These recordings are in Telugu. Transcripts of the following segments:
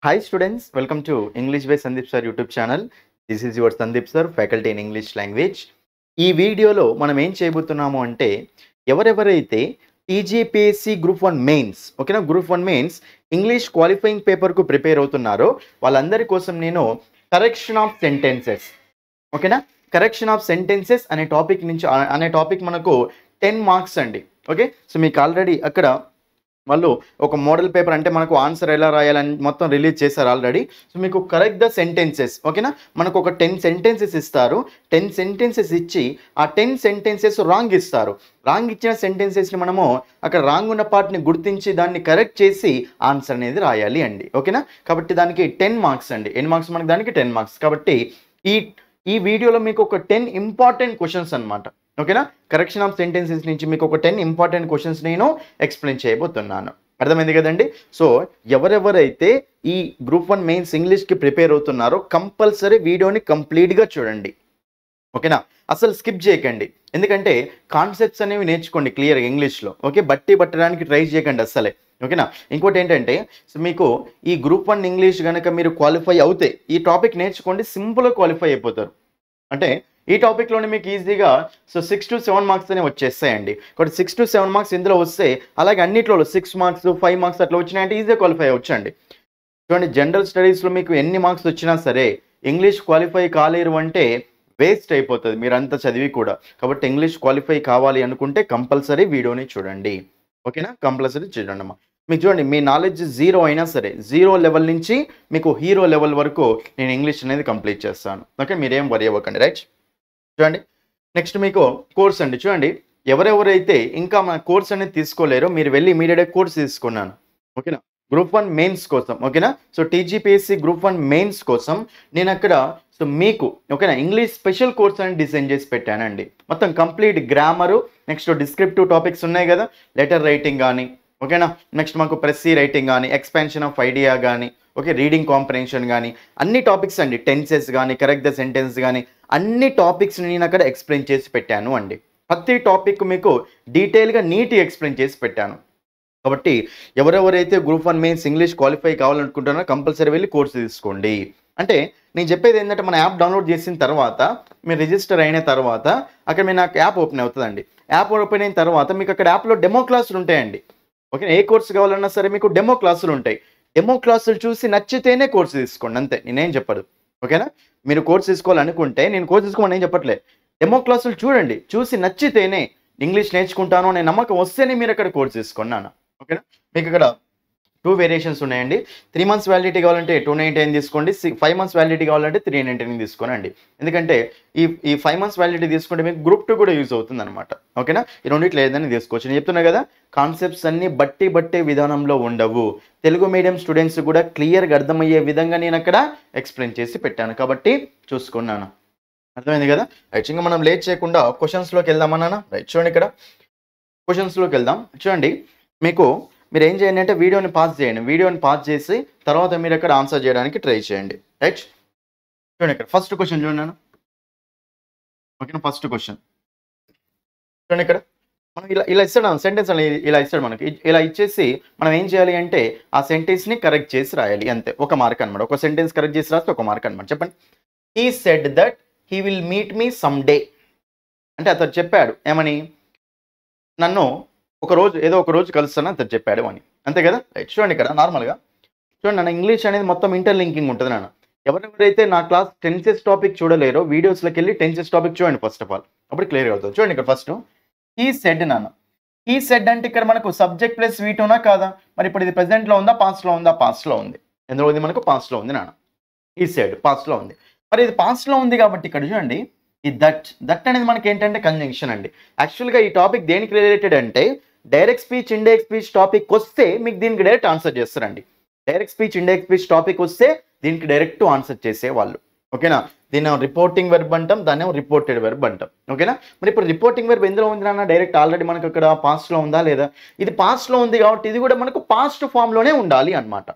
Hi students, welcome to English by Sandeep Sir YouTube channel. This is your Sandeep Sir, faculty in English language. ఈ వీడియోలో మనం ఏం చేయబోతున్నాము అంటే ఎవరెవరైతే టీజీపీఎస్సీ గ్రూప్ 1 మెయిన్స్ ఓకేనా గ్రూప్ 1 మెయిన్స్ ఇంగ్లీష్ క్వాలిఫైయింగ్ పేపర్కు ప్రిపేర్ అవుతున్నారో వాళ్ళందరి కోసం నేను కరెక్షన్ ఆఫ్ సెంటెన్సెస్ ఓకేనా కరెక్షన్ ఆఫ్ సెంటెన్సెస్ అనే టాపిక్ మనకు 10 మార్క్స్ అండి. ఓకే, సో మీకు ఆల్రెడీ అక్కడ వాళ్ళు ఒక మోడల్ పేపర్ అంటే మనకు ఆన్సర్ ఎలా రాయాలని మొత్తం రిలీజ్ చేశారు ఆల్రెడీ. సో మీకు కరెక్ట్ ద సెంటెన్సెస్ ఓకేనా, మనకు ఒక 10 సెంటెన్సెస్ ఇస్తారు. 10 సెంటెన్సెస్ ఇచ్చి ఆ 10 సెంటెన్సెస్ రాంగ్ ఇస్తారు. రాంగ్ ఇచ్చిన సెంటెన్సెస్ని మనము అక్కడ రాంగ్ ఉన్న పార్ట్ని గుర్తించి దాన్ని కరెక్ట్ చేసి ఆన్సర్ అనేది రాయాలి అండి. ఓకేనా, కాబట్టి దానికి 10 మార్క్స్ అండి. ఎన్ని మార్క్స్ మనకి దానికి 10 మార్క్స్. కాబట్టి ఈ వీడియోలో మీకు ఒక 10 ఇంపార్టెంట్ క్వశ్చన్స్ అనమాట. ఓకేనా, కరెక్షన్ ఆఫ్ సెంటెన్సెస్ నుంచి మీకు ఒక 10 ఇంపార్టెంట్ క్వశ్చన్స్ నేను ఎక్స్ప్లెయిన్ చేయబోతున్నాను. అర్థమైంది కదండి. సో ఎవరెవరైతే ఈ గ్రూప్ 1 మెయిన్స్ ఇంగ్లీష్కి ప్రిపేర్ అవుతున్నారో కంపల్సరీ వీడియోని కంప్లీట్గా చూడండి. ఓకేనా, అసలు స్కిప్ చేయకండి. ఎందుకంటే కాన్సెప్ట్స్ అనేవి నేర్చుకోండి క్లియర్గా ఇంగ్లీష్లో. ఓకే, బట్టి పట్టడానికి ట్రై చేయకండి అస్సలే. ఓకేనా, ఇంకోటి ఏంటంటే సో మీకు ఈ గ్రూప్ 1 ఇంగ్లీష్ కనుక మీరు క్వాలిఫై అవుతే ఈ టాపిక్ నేర్చుకోండి, సింపుల్గా క్వాలిఫై అయిపోతారు. అంటే ఈ టాపిక్లోనే మీకు ఈజీగా సో 6 to 7 మార్క్స్ అనేవి వచ్చేస్తాయండి. కాబట్టి 6 to 7 మార్క్స్ ఇందులో వస్తే అలాగే అన్నిట్లో 6 మార్క్స్ 5 మార్క్స్ అట్లా వచ్చినాయంటే ఈజీగా క్వాలిఫై అవ్వచ్చండి. చూడండి, జనరల్ స్టడీస్లో మీకు ఎన్ని మార్క్స్ వచ్చినా సరే ఇంగ్లీష్ క్వాలిఫై కాలేరు అంటే వేస్ట్ అయిపోతుంది మీరంతా చదివి కూడా. కాబట్టి ఇంగ్లీష్ క్వాలిఫై కావాలి అనుకుంటే కంపల్సరీ వీడియోని చూడండి. ఓకేనా, కంపల్సరీ చూడండి అమ్మా. మీకు చూడండి, మీ నాలెడ్జ్ 0 అయినా సరే 0 లెవెల్ నుంచి మీకు హీరో లెవెల్ వరకు నేను ఇంగ్లీష్ అనేది కంప్లీట్ చేస్తాను. ఓకే, మీరేం వరి అవ్వకండి. రైట్, చూడండి నెక్స్ట్ మీకు కోర్స్ అండి. చూడండి, ఎవరెవరైతే ఇంకా మన కోర్స్ అనేది తీసుకోలేరో మీరు వెళ్ళి ఇమీడియట్గా కోర్స్ తీసుకున్నాను. ఓకేనా, గ్రూప్ 1 మెయిన్స్ కోసం. ఓకేనా, సో టీజీపీఎస్సీ గ్రూప్ 1 మెయిన్స్ కోసం నేను అక్కడ సో మీకు ఓకేనా ఇంగ్లీష్ స్పెషల్ కోర్స్ అని డిజైన్ చేసి పెట్టానండి. మొత్తం complete grammar, next descriptive topics ఉన్నాయి కదా, లెటర్ రైటింగ్ కానీ ఓకేనా, నెక్స్ట్ మాకు ప్రెస్సీ రైటింగ్ కానీ, ఎక్స్పాన్షన్ ఆఫ్ ఐడియా కానీ, ఓకే రీడింగ్ కాంప్రహెన్షన్ కానీ అన్ని టాపిక్స్ అండి. టెన్సెస్ కానీ, కరెక్ట్ ద సెంటెన్స్ కానీ అన్ని టాపిక్స్ నేను అక్కడ ఎక్స్ప్లెయిన్ చేసి పెట్టాను అండి. ప్రతి టాపిక్ మీకు డీటెయిల్గా నీట్గా ఎక్స్ప్లెయిన్ చేసి పెట్టాను. కాబట్టి ఎవరెవరైతే గ్రూప్ 1 మెయిన్స్ ఇంగ్లీష్ క్వాలిఫై కావాలనుకుంటున్నారో కంపల్సరీ వెళ్ళి కోర్సు తీసుకోండి. అంటే నేను చెప్పేది ఏంటంటే మన యాప్ డౌన్లోడ్ చేసిన తర్వాత మీరు రిజిస్టర్ అయిన తర్వాత అక్కడ మీ నాకు యాప్ ఓపెన్ అవుతుందండి. యాప్ ఓపెన్ అయిన తర్వాత మీకు అక్కడ యాప్లో డెమో క్లాసులు ఉంటాయండి. ఓకే, ఏ కోర్సు కావాలన్నా సరే మీకు డెమో క్లాసులు ఉంటాయి. డెమో క్లాసులు చూసి నచ్చితేనే కోర్సు తీసుకోండి, అంతే, నేనేం చెప్పదు. ఓకేనా, మీరు కోర్సు తీసుకోవాలనుకుంటే నేను కోర్సు తీసుకోమని ఏం చెప్పట్లే. డెమో క్లాసులు చూడండి, చూసి నచ్చితేనే ఇంగ్లీష్ నేర్చుకుంటాను అనే నమ్మకం వస్తేనే మీరు అక్కడ కోర్సు తీసుకోండి. ఓకేనా, మీకు ఇక్కడ 2 వేరియేషన్స్ ఉన్నాయండి. 3 months వ్యాలిడిటీ కావాలంటే 299 తీసుకోండి. 5 months వ్యాలిడిటీ కావాలంటే 399 తీసుకోనండి. ఎందుకంటే ఈ 5 months వ్యాలిడిటీ తీసుకుంటే మీకు గ్రూప్ 2 కూడా యూజ్ అవుతుంది అనమాట. ఓకేనా, ఈ రెండిట్లో ఏదైనా తీసుకోవచ్చు. నేను చెప్తున్నా కదా, కాన్సెప్ట్స్ అన్ని బట్టే విధానంలో ఉండవు. తెలుగు మీడియం స్టూడెంట్స్ కూడా క్లియర్గా అర్థమయ్యే విధంగా నేను అక్కడ ఎక్స్ప్లెయిన్ చేసి పెట్టాను. కాబట్టి చూసుకున్నాను. అర్థమైంది కదా. రైట్, ఇంకా మనం లేట్ చేయకుండా క్వశ్చన్స్లోకి వెళ్దామన్నా. రైట్, చూడండి ఇక్కడ క్వశ్చన్స్లోకి వెళ్దాం. చూడండి, మీరు ఏం చేయండి అంటే వీడియోని పాజ్ చేయండి. వీడియోని పాజ్ చేసి తర్వాత మీరు అక్కడ ఆన్సర్ చేయడానికి ట్రై చేయండి. రైట్, చూడండి ఇక్కడ ఫస్ట్ క్వశ్చన్ చూడండి. ఓకేనా, ఫస్ట్ క్వశ్చన్ చూడండి. ఇక్కడ మనం ఇలా ఇస్తాడు సెంటెన్స్ అని ఇలా ఇస్తాడు మనకి. ఇలా ఇచ్చేసి మనం ఏం చేయాలి అంటే ఆ సెంటెన్స్ని కరెక్ట్ చేసి రాయాలి, అంతే. ఒక మార్క్ అనమాట. ఒక సెంటెన్స్ కరెక్ట్ చేసి రాస్తే ఒక మార్క్ అనమాట. చెప్పండి. He said that he will meet me some day అంటే అతను చెప్పాడు ఏమని, నన్ను ఏదో ఒక రోజు కలుస్తాను అతను చెప్పాడు అని, అంతే కదా. రైట్, చూడండి ఇక్కడ నార్మల్గా చూడండి నాన్న, ఇంగ్లీష్ అనేది మొత్తం ఇంటర్లింకింగ్ ఉంటుంది నాన్న. ఎవరెవరైతే నా క్లాస్ టెన్సెస్ టాపిక్ చూడలేరో వీడియోస్లోకి వెళ్ళి టెన్సెస్ టాపిక్ చూడండి ఫస్ట్ ఆఫ్ ఆల్, అప్పుడు క్లియర్గా అవుతుంది. చూడండి ఇక్కడ ఫస్ట్ హీ సెడ్ నాన్న. హీ సెడ్ అంటే ఇక్కడ మనకు సబ్జెక్ట్ ప్లస్ వీటోనా కాదా? మరి ఇప్పుడు ఇది ప్రెజెంట్లో ఉందా, పాస్ట్లో ఉందా? పాస్ట్లో ఉంది. ఎందులో ఉంది? మనకు పాస్ట్లో ఉంది నాన్న. హీ సెడ్ పాస్ట్లో ఉంది. మరి ఇది పాస్ట్లో ఉంది కాబట్టి ఇక్కడ చూడండి ఈ దట్ అనేది మనకి ఏంటంటే కంజంక్షన్ అండి. యాక్చువల్గా ఈ టాపిక్ దేనికి రిలేటెడ్ అంటే direct speech indirect speech topic వస్తే మీకు దీనికి డైరెక్ట్ ఆన్సర్ చేస్తారండి. Direct speech indirect speech topic వస్తే దీనికి డైరెక్ట్ ఆన్సర్ చేసేవాళ్ళు. ఓకేనా, దీన్ని రిపోర్టింగ్ వెర్బ్ అంటాం, దాన్ని రిపోర్టెడ్ వెర్బ్ అంటాం. ఓకేనా, మరి ఇప్పుడు రిపోర్టింగ్ వెర్బ్ ఎందులో ఉంది నాన్న? డైరెక్ట్ ఆల్రెడీ మనకు అక్కడ పాస్ట్లో ఉందా లేదా? ఇది పాస్ట్లో ఉంది కాబట్టి ఇది కూడా మనకు పాస్ట్ ఫామ్లోనే ఉండాలి అనమాట.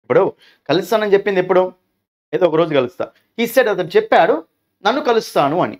ఇప్పుడు కలుస్తానని చెప్పింది ఎప్పుడు? ఏదో ఒక రోజు కలుస్తా. ఈ సెడ్ అతను చెప్పాడు నన్ను కలుస్తాను అని.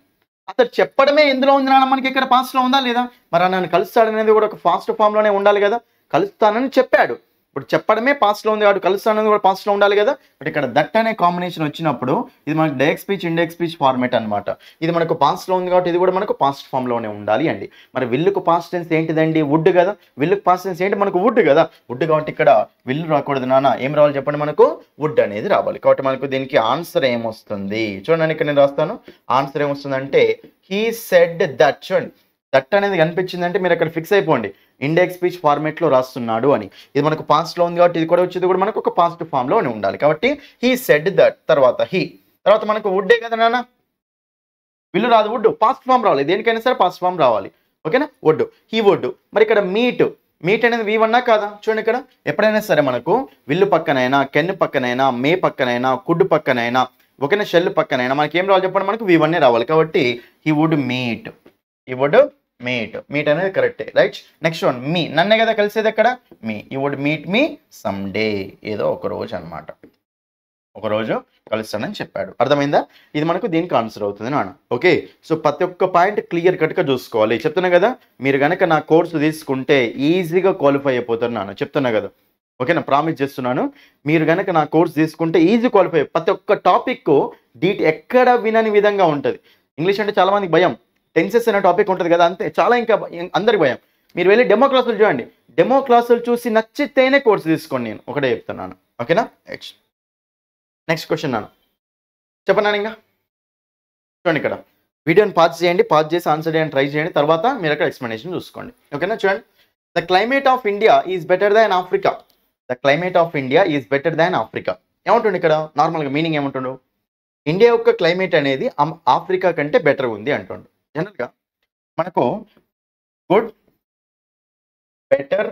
అతను చెప్పడమే ఎందులో ఉంది నాన్న? మనకి ఇక్కడ పాస్ట్లో ఉందా లేదా? మరి నన్ను కలుస్తాడనేది కూడా ఒక ఫాస్ట్ ఫామ్లోనే ఉండాలి కదా. కలుస్తానని చెప్పాడు, ఇప్పుడు చెప్పడమే పాస్ట్లో ఉంది కాబట్టి కలుస్తానని కూడా పాస్ట్లో ఉండాలి కదా. బట్ ఇక్కడ దట్ అనే కాంబినేషన్ వచ్చినప్పుడు ఇది మనకు direct speech indirect speech format అనమాట. ఇది మనకు పాస్ట్లో ఉంది కాబట్టి ఇది కూడా మనకు పాస్ట్ ఫామ్లోనే ఉండాలి అండి. మరి విల్లుకు పాస్ట్ టెన్స్ ఏంటిదండి? వుడ్ కదా. విల్లుకు పాస్ట్ టెన్స్ ఏంటి? మనకు వుడ్ కదా. వుడ్ కాబట్టి ఇక్కడ విల్లు రాకూడదు నాన్న, ఏం రావాలి చెప్పండి? మనకు వుడ్ అనేది రావాలి. కాబట్టి మనకు దీనికి ఆన్సర్ ఏమొస్తుంది చూడండి. ఇక్కడ నేను రాస్తాను. ఆన్సర్ ఏమొస్తుందంటే హీ సెడ్ దట్. చూడండి, దట్ అనేది కనిపించిందంటే మీరు అక్కడ ఫిక్స్ అయిపోండి, ఇండెక్స్ స్పీచ్ ఫార్మేట్లో రాస్తున్నాడు అని. ఇది మనకు పాస్ట్లో ఉంది కాబట్టి ఇది కూడా వచ్చేది కూడా మనకు ఒక పాస్ట్ ఫామ్లోనే ఉండాలి. కాబట్టి హీ సెడ్ దట్, తర్వాత హీ, తర్వాత మనకు వుడ్డే కదా నాన్న, విల్లు రాదు, వుడ్ పాస్ట్ ఫామ్ రావాలి. దేనికైనా సరే పాస్ట్ ఫామ్ రావాలి. ఓకేనా? Would, he would. మరి ఇక్కడ మీట్ అనేది V1 కాదా? చూడండి, ఇక్కడ ఎప్పుడైనా సరే మనకు విల్లు పక్కనైనా, కెన్ పక్కనైనా, మే పక్కనైనా, కుడ్ పక్కనైనా, ఓకేనా, షెల్ పక్కనైనా మనకి ఏం రావాలి చెప్పండి? మనకు V1 రావాలి. కాబట్టి హీ వుడ్ మీట్, మీట్ అనేది కరెక్టే, రైట్. నెక్స్ట్ వన్ మీ, నన్నే కదా కలిసేది ఎక్కడ? Me. You would meet me some day, ఏదో ఒక రోజు అనమాట, ఒక రోజు కలుస్తానని చెప్పాడు. అర్థమైందా? ఇది మనకు దీనికి ఆన్సర్ అవుతుంది నాన్న. ఓకే, సో ప్రతి ఒక్క పాయింట్ క్లియర్ కట్గా చూసుకోవాలి. చెప్తున్నా కదా, మీరు కనుక నా కోర్సు తీసుకుంటే ఈజీగా క్వాలిఫై అయిపోతారు నాన్న, చెప్తున్నా కదా. ఓకేనా, ప్రామిస్ చేస్తున్నాను. మీరు కనుక నా కోర్సు తీసుకుంటే ఈజీ క్వాలిఫై. ప్రతి ఒక్క టాపిక్ ఎక్కడ వినని విధంగా ఉంటుంది. ఇంగ్లీష్ అంటే చాలా మందికి భయం, టెన్సెస్ అనే టాపిక్ ఉంటుంది కదా, అంతే చాలా, ఇంకా అందరికి భయం. మీరు వెళ్ళి డెమో క్లాసులు చూడండి, డెమో క్లాసులు చూసి నచ్చితేనే కోర్సు తీసుకోండి, నేను ఒకటే చెప్తున్నాను. ఓకేనా? నెక్స్ట్ క్వశ్చన్ నాన్న, చెప్పన్నాను ఇంకా. చూడండి, ఇక్కడ వీడియోని పాజ్ చేయండి, పాజ్ చేసి ఆన్సర్ చేయడానికి ట్రై చేయండి, తర్వాత మీరు అక్కడ ఎక్స్ప్లెనేషన్ చూసుకోండి. ఓకేనా? చూడండి, the climate of India is better than Africa. The climate of India is better than Africa. ఏముంటుంది ఇక్కడ? నార్మల్గా మీనింగ్ ఏముంటుండు? ఇండియా యొక్క క్లైమేట్ అనేది ఆఫ్రికా కంటే బెటర్ ఉంది అంటుండు. జనరల్గా మనకు గుడ్, బెటర్,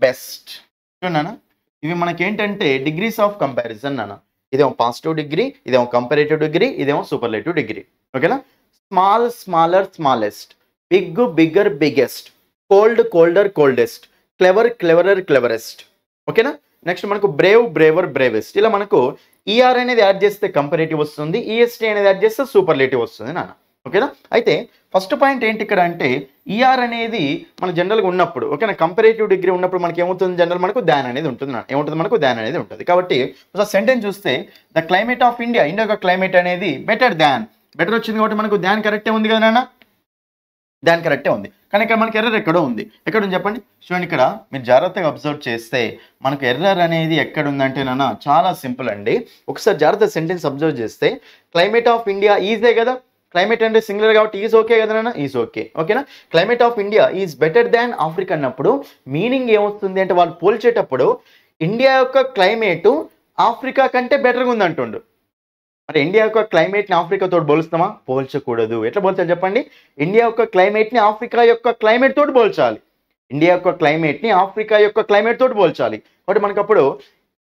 బెస్ట్ చూడన్నా, ఇవి మనకేంటంటే డిగ్రీస్ ఆఫ్ కంపారిజన్ అన్న. ఇదేమో పాజిటివ్ డిగ్రీ, ఇదేమో కంపారేటివ్ డిగ్రీ, ఇదేమో సూపర్లేటివ్ డిగ్రీ. ఓకేనా? Small, smaller, smallest, big, bigger, biggest, cold, colder, coldest, clever, cleverer, cleverest. ఓకేనా? నెక్స్ట్ మనకు బ్రేవ్, బ్రేవర్, బ్రేవెస్ట్. ఇలా మనకు ఈఆర్ అనేది యాడ్ చేస్తే కంపారేటివ్ వస్తుంది, ఈఎస్టీ అనేది యాడ్ చేస్తే సూపర్లేటివ్ వస్తుంది నాన్న. ఓకేనా? అయితే ఫస్ట్ పాయింట్ ఏంటి ఇక్కడ అంటే ఈఆర్ అనేది మన జనరల్గా ఉన్నప్పుడు, ఓకేనా, కంపారేటివ్ డిగ్రీ ఉన్నప్పుడు మనకి ఏమవుతుంది? జనరల్ మనకు దాన్ అనేది ఉంటుంది, ఏముంటుంది? మనకు దాన్ అనేది ఉంటుంది. కాబట్టి సెంటెన్స్ చూస్తే the climate of India, India యొక్క క్లైమేట్ అనేది బెటర్ దాన్, బెటర్ వచ్చింది కాబట్టి మనకు దాన్ కరెక్టే ఉంది కదా నాన్న, దాని కరెక్టే ఉంది. కానీ ఇక్కడ మనకి ఎర్రర్ ఎక్కడో ఉంది. ఎక్కడ ఉంది చెప్పండి? చూడండి, ఇక్కడ మీరు జాగ్రత్తగా అబ్జర్వ్ చేస్తే మనకు ఎర్రర్ అనేది ఎక్కడ ఉందంటే నాన్న చాలా సింపుల్ అండి. ఒకసారి జాగ్రత్త సెంటెన్స్ అబ్జర్వ్ చేస్తే క్లైమేట్ ఆఫ్ ఇండియా ఈజే కదా, క్లైమేట్ అంటే సింగులర్ కాబట్టి ఈజ్ ఓకే కదా నాన్న, ఈజ్ ఓకే. ఓకేనా? Climate of India is better than Africa అన్నప్పుడు మీనింగ్ ఏమొస్తుంది అంటే వాళ్ళు పోల్చేటప్పుడు ఇండియా యొక్క క్లైమేటు ఆఫ్రికా కంటే బెటర్గా ఉంది అంటుండు. మరి ఇండియా యొక్క క్లైమేట్ని ఆఫ్రికాతో పోలుస్తామా? పోల్చకూడదు. ఎట్లా పోల్చాలి చెప్పండి? ఇండియా యొక్క క్లైమేట్ని ఆఫ్రికా యొక్క క్లైమేట్ తోటి పోల్చాలి. ఇండియా యొక్క క్లైమేట్ని ఆఫ్రికా యొక్క క్లైమేట్ తోటి పోల్చాలి. కాబట్టి మనకు అప్పుడు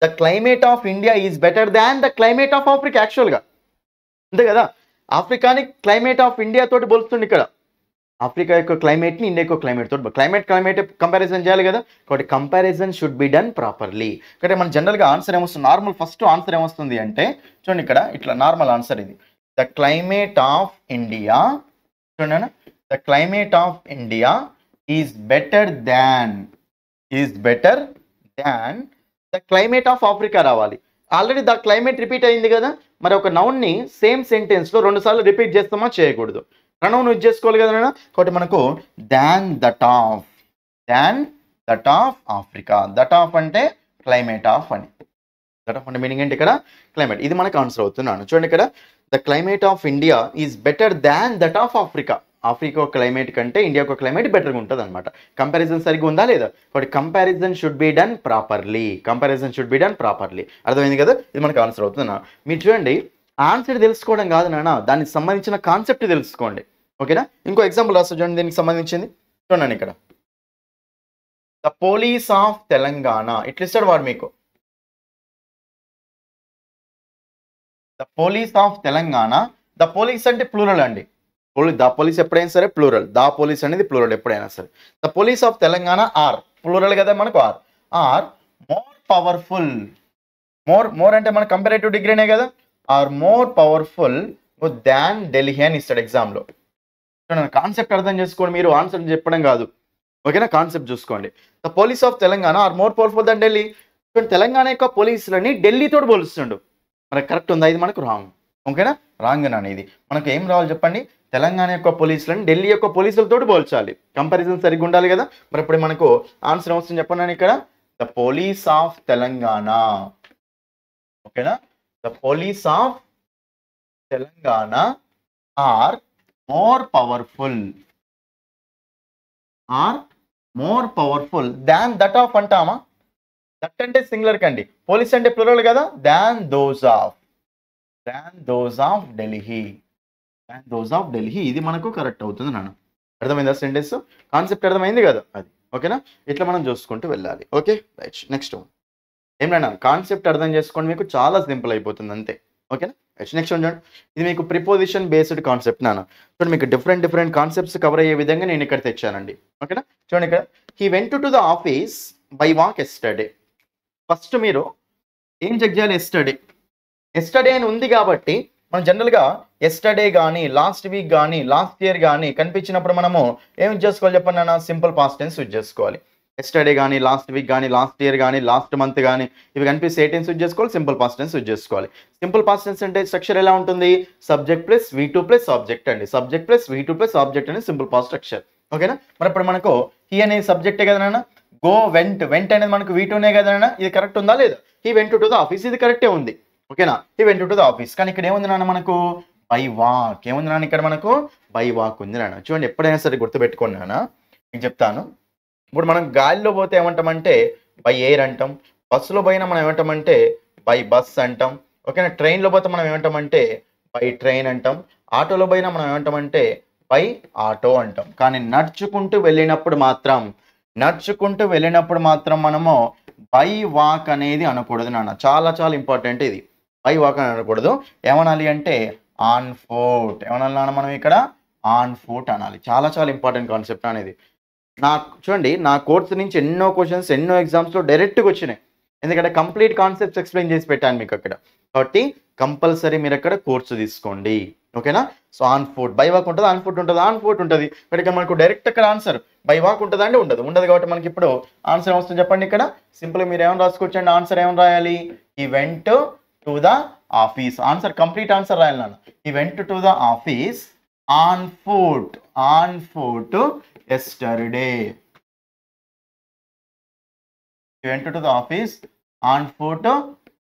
the climate of India is better than the climate of Africa. యాక్చువల్గా అంతే కదా, ఆఫ్రికాని క్లైమేట్ ఆఫ్ ఇండియా తోటి పోలుస్తుంది. ఇక్కడ ఆఫ్రికా యొక్క క్లైమేట్ని ఇండియా యొక్క క్లైమేట్ తోటి క్లైమేట్ కంపారిజన్ చేయాలి కదా. కాబట్టి comparison should be done properly. కాబట్టి మన జనరల్గా ఆన్సర్ ఏమొస్తుంది? నార్మల్ ఫస్ట్ ఆన్సర్ ఏమొస్తుంది అంటే చూడండి, ఇక్కడ ఇట్లా నార్మల్ ఆన్సర్ ఇది. ద క్లైమేట్ ఆఫ్ ఇండియా, చూడండి, the climate of India is better than the climate of Africa రావాలి. ఆల్రెడీ ద క్లైమేట్ రిపీట్ అయింది కదా, మరి ఒక నౌన్ని సేమ్ సెంటెన్స్లో 2 సార్లు రిపీట్ చేస్తామా? చేయకూడదు. ప్రొనౌన్ యూజ్ చేసుకోవాలి కదా నాన్న. కాబట్టి మనకు దాన్ that of Africa. That of అంటే క్లైమేట్ ఆఫ్ అని. దట్ ఆఫ్ అంటే మీనింగ్ ఏంటి? ఇక్కడ క్లైమేట్. ఇది మనకు ఆన్సర్ అవుతున్నాను. చూడండి, ఇక్కడ the climate of India is better than that of Africa. Africa climate కంటే ఇండియా యొక్క క్లైమేట్ బెటర్గా ఉంటుంది అనమాట. కంపారిజన్ సరిగ్గా ఉందా లేదా? కాబట్టి comparison should be done properly. అర్థమైంది కదా? ఇది మనకు ఆన్సర్ అవుతుంది. మీరు చూడండి, ఆన్సర్ తెలుసుకోవడం కాదు నాన్న, దానికి సంబంధించిన కాన్సెప్ట్ తెలుసుకోండి. ఓకేనా? ఇంకో ఎగ్జాంపుల్ రాస్తా చూడండి, దీనికి సంబంధించింది చూడండి. ఇక్కడ ద పోలీస్ ఆఫ్ తెలంగాణ ఇట్లా ఇస్తాడు వాడు మీకు. The police of Telangana, the police అంటే ప్లూరల్ అండి. ద పోలీస్ ఎప్పుడైనా సరే ప్లూరల్, ద పోలీస్ అనేది ప్లూరల్ ఎప్పుడైనా సరే. The police of Telangana are plural కదా మనకు, ఆర్ మోర్ పవర్ఫుల్. మోర్ అంటే మన కంపారేటివ్ డిగ్రీనే కదా. Are more powerful than Delhi అని ఇస్తాడు ఎగ్జామ్లో. కాన్సెప్ట్ అర్థం చేసుకోండి, మీరు ఆన్సర్ చెప్పడం కాదు. ఓకేనా? కాన్సెప్ట్ చూసుకోండి. The police of Telangana are more powerful than Delhi. Telangana యొక్క పోలీసులని ఢిల్లీతో పోలుస్తుండు. మనకు కరెక్ట్ ఉందా? ఇది మనకు రాంగ్. ఓకేనా? రాంగ్ అని ఇది మనకు ఏం రావాలి చెప్పండి? తెలంగాణ యొక్క పోలీసులను ఢిల్లీ యొక్క పోలీసులతో పోల్చాలి. కంపారిజన్ సరిగ్గా ఉండాలి కదా. మరి ఇప్పుడు మనకు ఆన్సర్ వస్తుంది చెప్పండి ఇక్కడ. The police of Telangana. ఓకేనా? The police of Telangana are more powerful than that of అంటామా? దట్ అంటే సింగులర్ కండి, పోలీస్ అంటే ప్లూరల్ కదా. Than those of Delhi. ఇది మనకు కరెక్ట్ అవుతుంది నాన్న. అర్థమైందా సెంటెన్స్? కాన్సెప్ట్ అర్థమైంది కదా అది. ఓకేనా? ఇట్లా మనం చూసుకుంటూ వెళ్ళాలి. Okay right. నెక్స్ట్ ఏమైనా కాన్సెప్ట్ అర్థం చేసుకోండి, మీకు చాలా సింపుల్ అయిపోతుంది అంతే. ఓకేనా? నెక్స్ట్ చూడండి, ఇది మీకు ప్రిపోజిషన్ బేస్డ్ కాన్సెప్ట్ నాన్న. చూడండి మీకు డిఫరెంట్ కాన్సెప్ట్స్ కవర్ అయ్యే విధంగా నేను ఇక్కడ తెచ్చానండి. ఓకేనా? చూడండి ఇక్కడ he went to the office by walk yesterday. First మీరు ఏం చెక్ చేయాలి? ఎస్టర్డే అని ఉంది కాబట్టి మనం జనరల్గా ఎస్టర్డే కానీ లాస్ట్ వీక్ కానీ లాస్ట్ ఇయర్ కానీ కనిపించినప్పుడు మనము ఏం చేసుకోవాలి చెప్పండి నాన్న? సింపుల్ పాస్ట్ టెన్స్ యూజ్ చేసుకోవాలి. ఎస్టర్డే కానీ లాస్ట్ వీక్ కానీ లాస్ట్ ఇయర్ కానీ లాస్ట్ మంత్ కానీ ఇవి కనిపిస్తే ఏ టెన్స్ యూజ్ చేసుకోవాలి? సింపుల్ పాస్ట్ టెన్స్ యూజ్ చేసుకోవాలి. సింపుల్ పాస్ట్ టెన్స్ అంటే స్ట్రక్చర్ ఎలా ఉంటుంది? Subject plus V2 plus object అండి. Subject plus V2 plus object అనేది సింపుల్ పాస్ట్ స్ట్రక్చర్. ఓకేనా? మరి ఇప్పుడు మనకు హీ అనేది సబ్జెక్టే కదా నాన్న. గో వెంట్ అనేది మనకు V2నే కదా నాన్న. ఇది కరెక్ట్ ఉందా లేదా? He went to the office, ఇది కరెక్టే ఉంది. ఓకేనా? He went to the office. కానీ ఇక్కడ ఏముంది నాన్న మనకు? By walk. ఏముంది నాన్న ఇక్కడ మనకు? బై వాక్ ఉంది నాన్న. చూడండి ఎప్పుడైనా సరే గుర్తుపెట్టుకోండి నాన్న, మీకు చెప్తాను. ఇప్పుడు మనం గాలిలో పోతే ఏమంటామంటే బై ఎయిర్ అంటాం. బస్సులో పోయినా మనం ఏమంటామంటే బై బస్ అంటాం. ఓకేనా? ట్రైన్లో పోతే మనం ఏమంటామంటే బై ట్రైన్ అంటాం. ఆటోలో పోయినా మనం ఏమంటామంటే బై ఆటో అంటాం. కానీ నడుచుకుంటూ వెళ్ళినప్పుడు మాత్రం మనము బై వాక్ అనేది అనకూడదు నాన్న. చాలా ఇంపార్టెంట్ ఇది. బై వాక్ అని అనకూడదు. ఏమనాలి అంటే ఆన్ ఫుట్. ఏమనాలి నాన్న మనం ఇక్కడ? ఆన్ ఫుట్ అనాలి. చాలా ఇంపార్టెంట్ కాన్సెప్ట్ అనేది. చూడండి నా కోర్సు నుంచి ఎన్నో క్వశ్చన్స్ ఎన్నో ఎగ్జామ్స్లో డైరెక్ట్గా వచ్చినాయి. ఎందుకంటే కంప్లీట్ కాన్సెప్ట్స్ ఎక్స్ప్లెయిన్ చేసి పెట్టాను మీకు అక్కడ. కాబట్టి కంపల్సరీ మీరు అక్కడ కోర్సు తీసుకోండి. ఓకేనా? So on foot, by walk ఉంటుంది, ఆన్ ఫుట్ ఉంటుంది, ఆన్ ఫుట్ ఉంటుంది. ఇక్కడ మనకు డైరెక్ట్ అక్కడ ఆన్సర్ బై వాక్ ఉంటుందా అంటే ఉండదు కాబట్టి మనకి ఇప్పుడు ఆన్సర్ ఏమొస్తుంది చెప్పండి? ఇక్కడ సింపుల్గా మీరు ఏమైనా రాసుకోవచ్చండి. ఆన్సర్ ఏమైనా రాయాలి? ఈ went to the office. Answer complete answer రాయాలి నాన్న. ఈ went to the office on foot yesterday. You went to the office on foot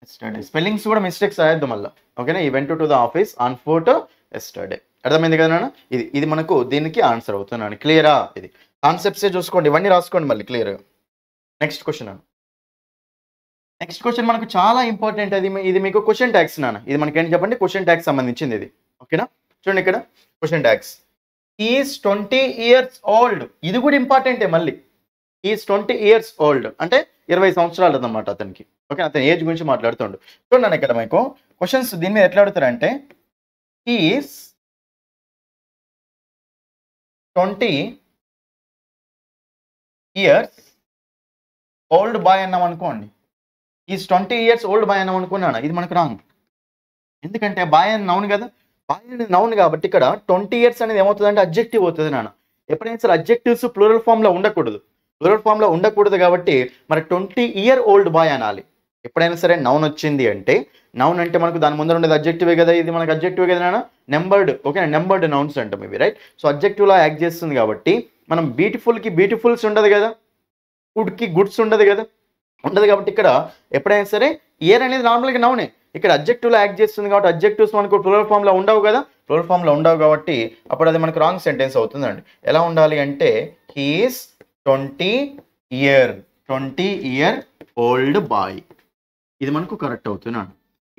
yesterday. Spellings కూడా మిస్టేక్స్ రాయొద్దు మళ్ళీ. ఓకేనా? ఈ went to the office on foot yesterday. అర్థమైంది కదా నాన్న? ఇది మనకు దీనికి ఆన్సర్ అవుతున్నాను. క్లియరా? ఇది కాన్సెప్ట్సే చూసుకోండి, ఇవన్నీ రాసుకోండి మళ్ళీ క్లియర్గా. నెక్స్ట్ క్వశ్చన్ మనకు చాలా ఇంపార్టెంట్. ఇది మీకు క్వశ్చన్ ట్యాక్స్ నాన్న. ఇది మనకి ఏంటి చెప్పండి? క్వశ్చన్ ట్యాక్స్ సంబంధించింది ఇది. ఓకేనా? చూడండి ఇక్కడ question tags. Is 20 years old. ఇది కూడా ఇంపార్టెంటే మళ్ళీ. ఈజ్ 20 years old అంటే 20 సంవత్సరాలు అన్నమాట అతనికి. ఓకే, అతని ఏజ్ గురించి మాట్లాడుతుండు. చూడండి ఇక్కడ మీకు క్వశ్చన్స్ దీని మీద ఎట్లా అడుగుతారంటే ఈజ్ 20 years old బాయ్ అన్నాం అనుకోండి. ఈజ్ 20 years old బాయ్ అన్నాం అనుకున్నాను, ఇది మనకు రాంగ్. ఎందుకంటే బాయ్ అని నౌన్ కదా, బాయ్ అనేది నౌన్ కాబట్టి ఇక్కడ 20 years అనేది ఏమవుతుందంటే అడ్జెక్టివ్ అవుతుంది నాన్న. ఎప్పుడైనా సరే అడ్జెక్టివ్స్ ప్లూరల్ ఫామ్లో ఉండకూడదు కాబట్టి మరి 20 year old బాయ్ అనాలి. ఎప్పుడైనా సరే నౌన్ వచ్చింది అంటే నౌన్ అంటే మనకు దాని ముందర ఉండేది అడ్జెక్టివే కదా, ఇది మనకు అడ్జెక్టివే కదా నాన్న. నెంబర్డ్, ఓకే, నెంబర్డ్ నౌన్స్ అంటాం ఇవి, రైట్. సో అడ్జెక్టివ్లా యాక్ట్ చేస్తుంది కాబట్టి మనం బ్యూటిఫుల్కి బ్యూటిఫుల్స్ ఉండదు కదా, గుడ్కి గుడ్స్ ఉండదు కాబట్టి ఇక్కడ ఎప్పుడైనా సరే ఇయర్ అనేది నార్మల్గా నౌనే, ఇక్కడ అడ్జెక్టివ్లో యాక్ట్ చేస్తుంది కాబట్టి అడ్జెక్టివ్స్ మనకు ప్లూరల్ ఫామ్లో ఉండవు కాబట్టి అప్పుడు అది మనకు రాంగ్ సెంటెన్స్ అవుతుందండి. ఎలా ఉండాలి అంటే హీఈస్ 20 year old బాయ్, ఇది మనకు కరెక్ట్ అవుతున్నాడు.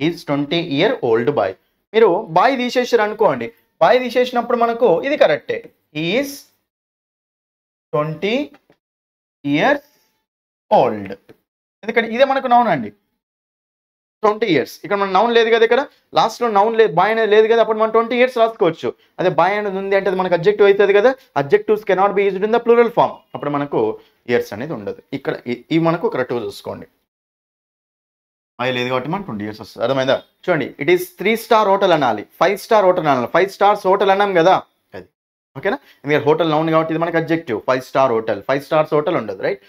Is 20 year old boy. మీరు బాయ్ తీసేసారు అనుకోండి, బాయ్ తీసేసినప్పుడు మనకు ఇది కరెక్టే, ఈజ్ 20 years old. ఎందుకంటే ఇదే మనకు నౌన్ అండి, 20 years. ఇక్కడ మన నౌన్ లేదు కదా, ఇక్కడ లాస్ట్లో నౌన్ లేదు, బాయ్ అనేది లేదు కదా, అప్పుడు మనం 20 years రాసుకోవచ్చు. అదే బాయ్ అనేది ఉంది అంటే మనకు అడ్జెక్టివ్ అవుతుంది కదా, adjectives cannot be used in the plural form, అప్పుడు మనకు ఇయర్స్ అనేది ఉండదు. ఇక్కడ ఇవి మనకు కరెక్ట్గా చూసుకోండి. బాయ్ లేదు కాబట్టి మనకు 20 years వస్తుంది. అర్థమైందా? చూడండి, ఇట్ ఈస్ 3 star హోటల్ అనాలి, 5 star హోటల్ అనాలి. 5 stars హోటల్ అన్నాం కదా, అది ఓకేనా, మీరు హోటల్ నౌన్ కాబట్టి ఇది మనకి adjective. 5 star hotel, 5 stars hotel ఉండదు, రైట్.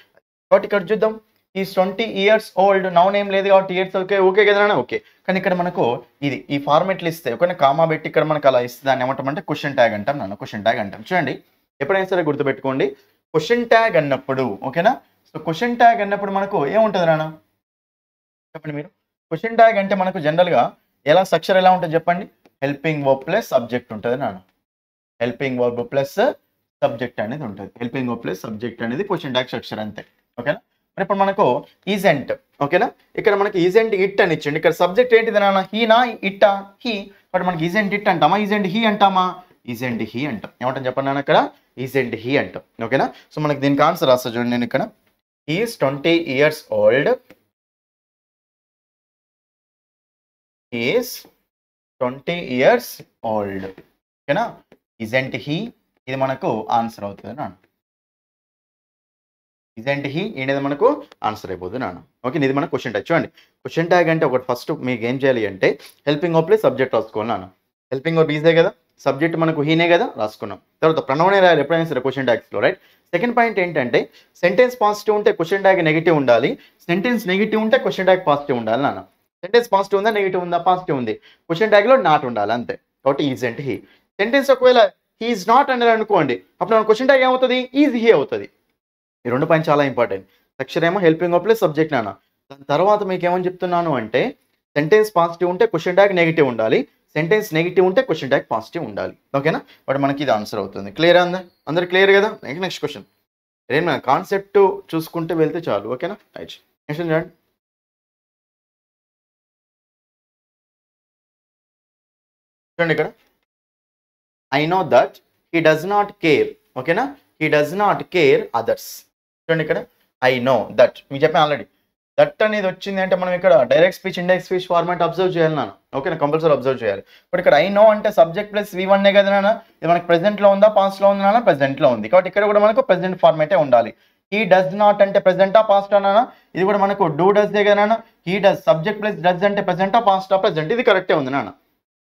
కాబట్టి ఇక్కడ చూద్దాం, ఈ 20 years old నౌన్ ఏం లేదు కాబట్టి ఇయర్స్ ఓకే ఓకే కదా, ఓకే. కానీ ఇక్కడ మనకు ఇది ఈ ఫార్మేట్లు ఇస్తే ఓకేనా, కామా పెట్టి ఇక్కడ మనకు అలా ఇస్తే దాన్ని ఏమంటామంటే క్వశ్చన్ ట్యాగ్ అంటాం నాన్న, క్వశ్చన్ ట్యాగ్ అంటాం. చూడండి, ఎప్పుడైనా సరే గుర్తుపెట్టుకోండి, క్వశ్చన్ ట్యాగ్ అన్నప్పుడు ఓకేనా. సో క్వశ్చన్ ట్యాగ్ అన్నప్పుడు మనకు ఏముంటుంది నాన్న చెప్పండి మీరు. క్వశ్చన్ ట్యాగ్ అంటే మనకు జనరల్గా ఎలా స్ట్రక్చర్ ఎలా ఉంటుంది చెప్పండి, హెల్పింగ్ వర్బ్ ప్లస్ సబ్జెక్ట్ ఉంటుంది నాన్న. హెల్పింగ్ వర్బ్ ప్లస్ సబ్జెక్ట్ అనేది ఉంటుంది. హెల్పింగ్ వర్బ్ ప్లస్ సబ్జెక్ట్ అనేది క్వశ్చన్ ట్యాగ్ స్ట్రక్చర్ అంతే, ఓకేనా. మరి ఇప్పుడు మనకు ఈజెంట్ ఓకేనా, ఇక్కడ మనకి ఈజెంట్ ఇట్ అని ఇచ్చిండి. ఇక్కడ సబ్జెక్ట్ ఏంటిది నాన్న, హీనా ఇట్టా, హీ. బట్ మనకి ఈజెంట్ ఇట్ అంటామా, ఈజెంట్ హీ అంటామా, ఈజెంట్ హీ అంటాం. ఏమంటాం చెప్పండి నాన్న, అక్కడ ఈజెంట్ హీ అంటాం, ఓకేనా. సో మనకి దీనికి ఆన్సర్ రాస్తా చూడండి నేను ఇక్కడ, is 20 years old, is 20 years old, ఓకేనా. ఈజెంట్ హీ ఇది మనకు ఆన్సర్ అవుతుంది నాన్న. ఇజెంట్ హీ అనేది మనకు ఆన్సర్ అయిపోతుంది నాన్న, ఓకే. ఇది మన క్వశ్చన్ ట్యాగ్. చూడండి, క్వశ్చన్ ట్యాగ్ అంటే ఒకటి ఫస్ట్ మీకు ఏం చేయాలి అంటే హెల్పింగ్ వర్బ్ ప్లస్ సబ్జెక్ట్ రాసుకోవాలి నాన్న. హెల్పింగ్ వర్బ్ ఈజే కదా, సబ్జెక్ట్ మనకు హీనే కదా రాసుకున్నాం. తర్వాత ప్రొనౌనే రాయాలి ఎప్పుడైనా సరే క్వశ్చన్ ట్యాగ్స్లో, రైట్. సెకండ్ పాయింట్ ఏంటంటే సెంటెన్స్ పాజిటివ్ ఉంటే క్వశ్చన్ ట్యాగ్ నెగిటివ్ ఉండాలి, సెంటెన్స్ నెగిటివ్ ఉంటే క్వశ్చన్ ట్యాగ్ పాజిటివ్ ఉండాలి నాన్న. సెంటెన్స్ పాజిటివ్ ఉందా నెగిటివ్ ఉందా, పాజిటివ్ ఉంది, క్వశ్చన్ ట్యాగ్లో నాట్ ఉండాలి అంతే. కాబట్టి ఈజెంట్ హీ. సెంటెన్స్ ఒకవేళ హీ ఈజ్ నాట్ అనేది అనుకోండి, అప్పుడు మన క్వశ్చన్ ట్యాగ్ ఏమవుతుంది, ఈజ్ హీ అవుతుంది. ఈ రెండు పాయింట్ చాలా ఇంపార్టెంట్. స్ట్రక్చర్ ఏమో హెల్పింగ్ వర్బ్ ప్లస్ సబ్జెక్ట్ నాన్న. దాని తర్వాత మీకు ఏమని చెప్తున్నాను అంటే సెంటెన్స్ పాజిటివ్ ఉంటే క్వశ్చన్ ట్యాగ్ నెగిటివ్ ఉండాలి, సెంటెన్స్ నెగిటివ్ ఉంటే క్వశ్చన్ ట్యాగ్ పాజిటివ్ ఉండాలి, ఓకేనా. బట్ మనకి ఇది ఆన్సర్ అవుతుంది. క్లియర్ అందా, అందరు క్లియర్ కదా. నెక్స్ట్ క్వశ్చన్ ఏమైనా కాన్సెప్ట్ చూసుకుంటే వెళ్తే చాలు, ఓకేనా. రైట్, నెక్స్ట్ చూడండి. చూడండి ఇక్కడ, I know that he does not care, ఓకేనా. He does not care others. చూడండి ఇక్కడ, ఐ నో దట్ మీకు చెప్పాను ఆల్రెడీ. దట్ అనేది వచ్చింది అంటే మనం ఇక్కడ direct speech index speech format observe చేయాలి నాన్న, ఓకేనా, కంపల్సరీ అబ్జర్వ్ చేయాలి. బట్ ఇక్కడ ఐ నో అంటే సబ్జెక్ట్ ప్లస్ V1 కదా నాన్న. ఇది మనకి ప్రెసెంట్లో ఉందా పాస్ట్లో ఉందా నాన్న, ప్రెసెంట్లో ఉంది. కాబట్టి ఇక్కడ కూడా మనకు ప్రెసెంట్ ఫార్మాటే ఉండాలి. హీ డస్ నాట్ అంటే ప్రెసెంటా పాస్టా నాన్న, ఇది కూడా మనకు డూ డస్ దే కదా నాన్న. He does subject plus does అంటే ప్రెసెంటా పాస్టా, ప్రెసెంట్. ఇది కరెక్టే ఉంది నాన్న.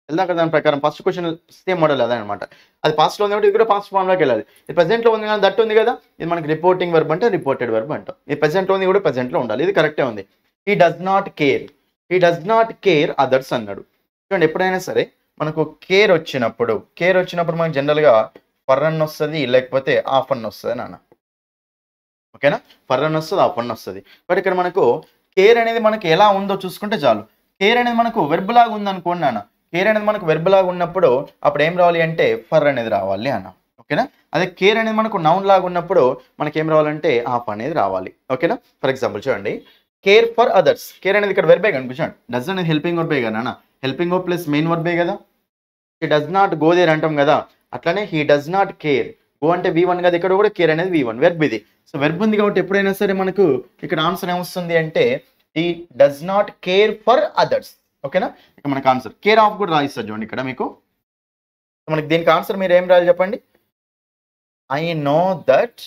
వెళ్దాం కదా దాని ప్రకారం. ఫస్ట్ క్వశ్చన్ సేమ్ మోడల్ అదే అనమాట, అది పాస్ట్లో ఉంది కాబట్టి ఇది కూడా పాస్ట్ ఫార్మ్లోకి వెళ్ళాలి. ఇది ప్రెసెంట్లో ఉంది కానీ దట్ ఉంది కదా, ఇది మనకి రిపోర్టింగ్ వర్బ్ అంటే రిపోర్టెడ్ వర్బ్ అంటాం. ఇది ప్రెసెంట్లో ఉంది కూడా ప్రెసెంట్లో ఉండాలి, ఇది కరెక్టే ఉంది. He does not care, he does not care others అన్నాడు. చూడండి, ఎప్పుడైనా సరే మనకు కేర్ వచ్చినప్పుడు మనకు జనరల్గా ఫర్ అన్ వస్తుంది, లేకపోతే ఆఫ్ అన్ వస్తుంది నాన్న, ఓకేనా. ఫర్ అన్ వస్తుంది, ఆఫ్ అన్ వస్తుంది. బట్ ఇక్కడ మనకు కేర్ అనేది మనకి ఎలా ఉందో చూసుకుంటే చాలు. కేర్ అనేది మనకు వెర్బ్ లాగా ఉందనుకోండి నాన్న, కేర్ అనేది మనకు వెర్బ్ లాగా ఉన్నప్పుడు అప్పుడు ఏం రావాలి అంటే ఫర్ అనేది రావాలి అన్న, ఓకేనా. అదే కేర్ అనేది మనకు నౌన్ లాగా ఉన్నప్పుడు మనకి ఏం రావాలంటే ఆఫ్ అనేది రావాలి, ఓకేనా. ఫర్ ఎగ్జాంపుల్ చూడండి, కేర్ ఫర్ అదర్స్. కేర్ అనేది ఇక్కడ వెర్బే కనిపించండి, డస్ అనేది హెల్పింగ్ వర్బే కదా నాన్న, హెల్పింగ్ వర్బ్ ప్లస్ మెయిన్ వర్బే కదా. He does not go there అంటాం కదా, అట్లానే he does not care. Go అంటే V1 కదా, ఇక్కడ కూడా కేర్ అనేది V1 వెర్బ్ ఇది. సో వెర్బ్ ఉంది కాబట్టి ఎప్పుడైనా సరే మనకు ఇక్కడ ఆన్సర్ ఏమొస్తుంది అంటే he does not care for others, ఓకేనా. ఇక మనకు ఆన్సర్ కేర్ ఆఫ్ కూడా రాయిస్తారు చూడండి ఇక్కడ మీకు. మనకి దీనికి ఆన్సర్ మీరు ఏం రాయాలి చెప్పండి, I know that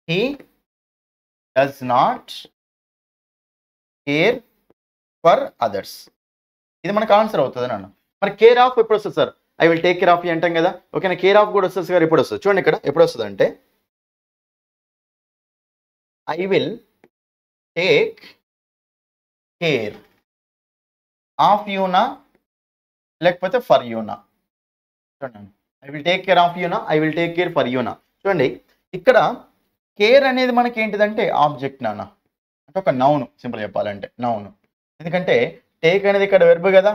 he does not care for others. ఇది మనకు ఆన్సర్ అవుతుంది నాన్న. మరి కేర్ ఆఫ్ ఎప్పుడు వస్తుంది sir, I will take care of you అంటాం కదా, ఓకేనా. కేర్ ఆఫ్ కూడా వస్తుంది సార్, ఎప్పుడు వస్తుంది చూడండి ఇక్కడ, ఎప్పుడు వస్తుంది అంటే I will take care of యూనా లేకపోతే ఫర్ యూనా. చూడండి, I will take care of యూనా, I will take care for యూనా. చూడండి ఇక్కడ కేర్ అనేది మనకి ఏంటిదంటే ఆబ్జెక్ట్ నాన్న, అంటే ఒక నౌన్, సింపుల్ చెప్పాలంటే నౌన్. ఎందుకంటే టేక్ అనేది ఇక్కడ వెర్బ్ కదా,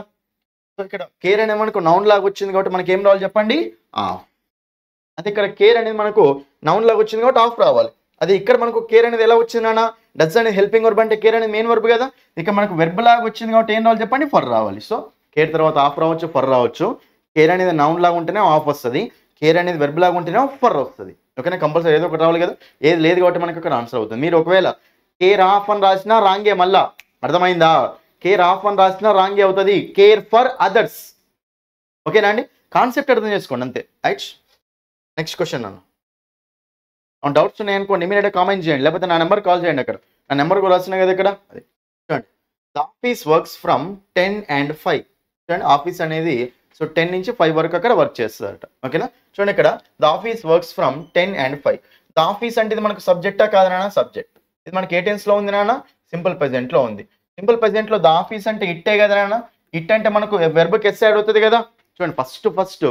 సో ఇక్కడ కేర్ అనేది మనకు నౌన్ లాగా వచ్చింది కాబట్టి మనకి ఏం రావాలి చెప్పండి, ఆఫ్. అంటే ఇక్కడ కేర్ అనేది మనకు నౌన్ లాగా వచ్చింది కాబట్టి ఆఫ్ రావాలి. అదే ఇక్కడ మనకు కేర్ అనేది ఎలా వచ్చింది నాన్న, డస్ అనేది హెల్పింగ్ వర్బ్ అంటే కేర్ అనేది మెయిన్ వర్బ్ కదా, ఇక మనకు వెర్బ్ లాగా వచ్చింది కాబట్టి ఏం రావాలి చెప్పండి, ఫర్ రావాలి. సో కేర్ తర్వాత ఆఫ్ రావచ్చు, ఫర్ రావచ్చు. కేర్ అనేది నౌన్ లాగా ఉంటేనే ఆఫ్ వస్తుంది, కేర్ అనేది వెర్బ్ లాగా ఉంటేనే ఫర్ వస్తుంది, ఓకేనా. కంపల్సరీ ఏదో ఒకటి రావాలి కదా, ఏది లేదు కాబట్టి మనకి ఇక్కడ ఆన్సర్ అవుతుంది. మీరు ఒకవేళ కేర్ ఆఫ్ అని రాసినా రాంగే, మళ్ళా అర్థమైందా, కేర్ ఆఫ్ అని రాసినా రాంగే అవుతుంది, కేర్ ఫర్ అదర్స్, ఓకేనా అండి. కాన్సెప్ట్ అర్థం చేసుకోండి అంతే, రైట్. నెక్స్ట్ క్వశ్చన్ నన్ను డౌట్స్ ఉన్నాయి అనుకోండి, ఇమీడియట్గా కామెంట్ చేయండి, లేకపోతే నా నెంబర్ కాల్ చేయండి. అక్కడ నా నెంబర్ కూడా రాసినా కదా ఇక్కడ, అది చూడండి. The office works from 10 and 5. చూడండి, ఆఫీస్ అనేది సో 10 నుంచి 5 వరకు అక్కడ వర్క్ చేస్తారట. ఓకేనా? చూడండి ఇక్కడ the office works from 10 and 5. The office అంటే ఇది మనకు సబ్జెక్టా కాదా నాన్న? సబ్జెక్ట్. ఇది మనకి ఏ టెన్స్ లో ఉంది నాన్న? సింపుల్ ప్రెజెంట్ లో ఉంది. సింపుల్ ప్రెజెంట్ లో ద ఆఫీస్ అంటే ఇట్టే కదా నాన్న? ఇట్ అంటే మనకు వెర్బ్కి ఎస్ యాడ్ అవుతుంది కదా. చూడండి ఫస్ట్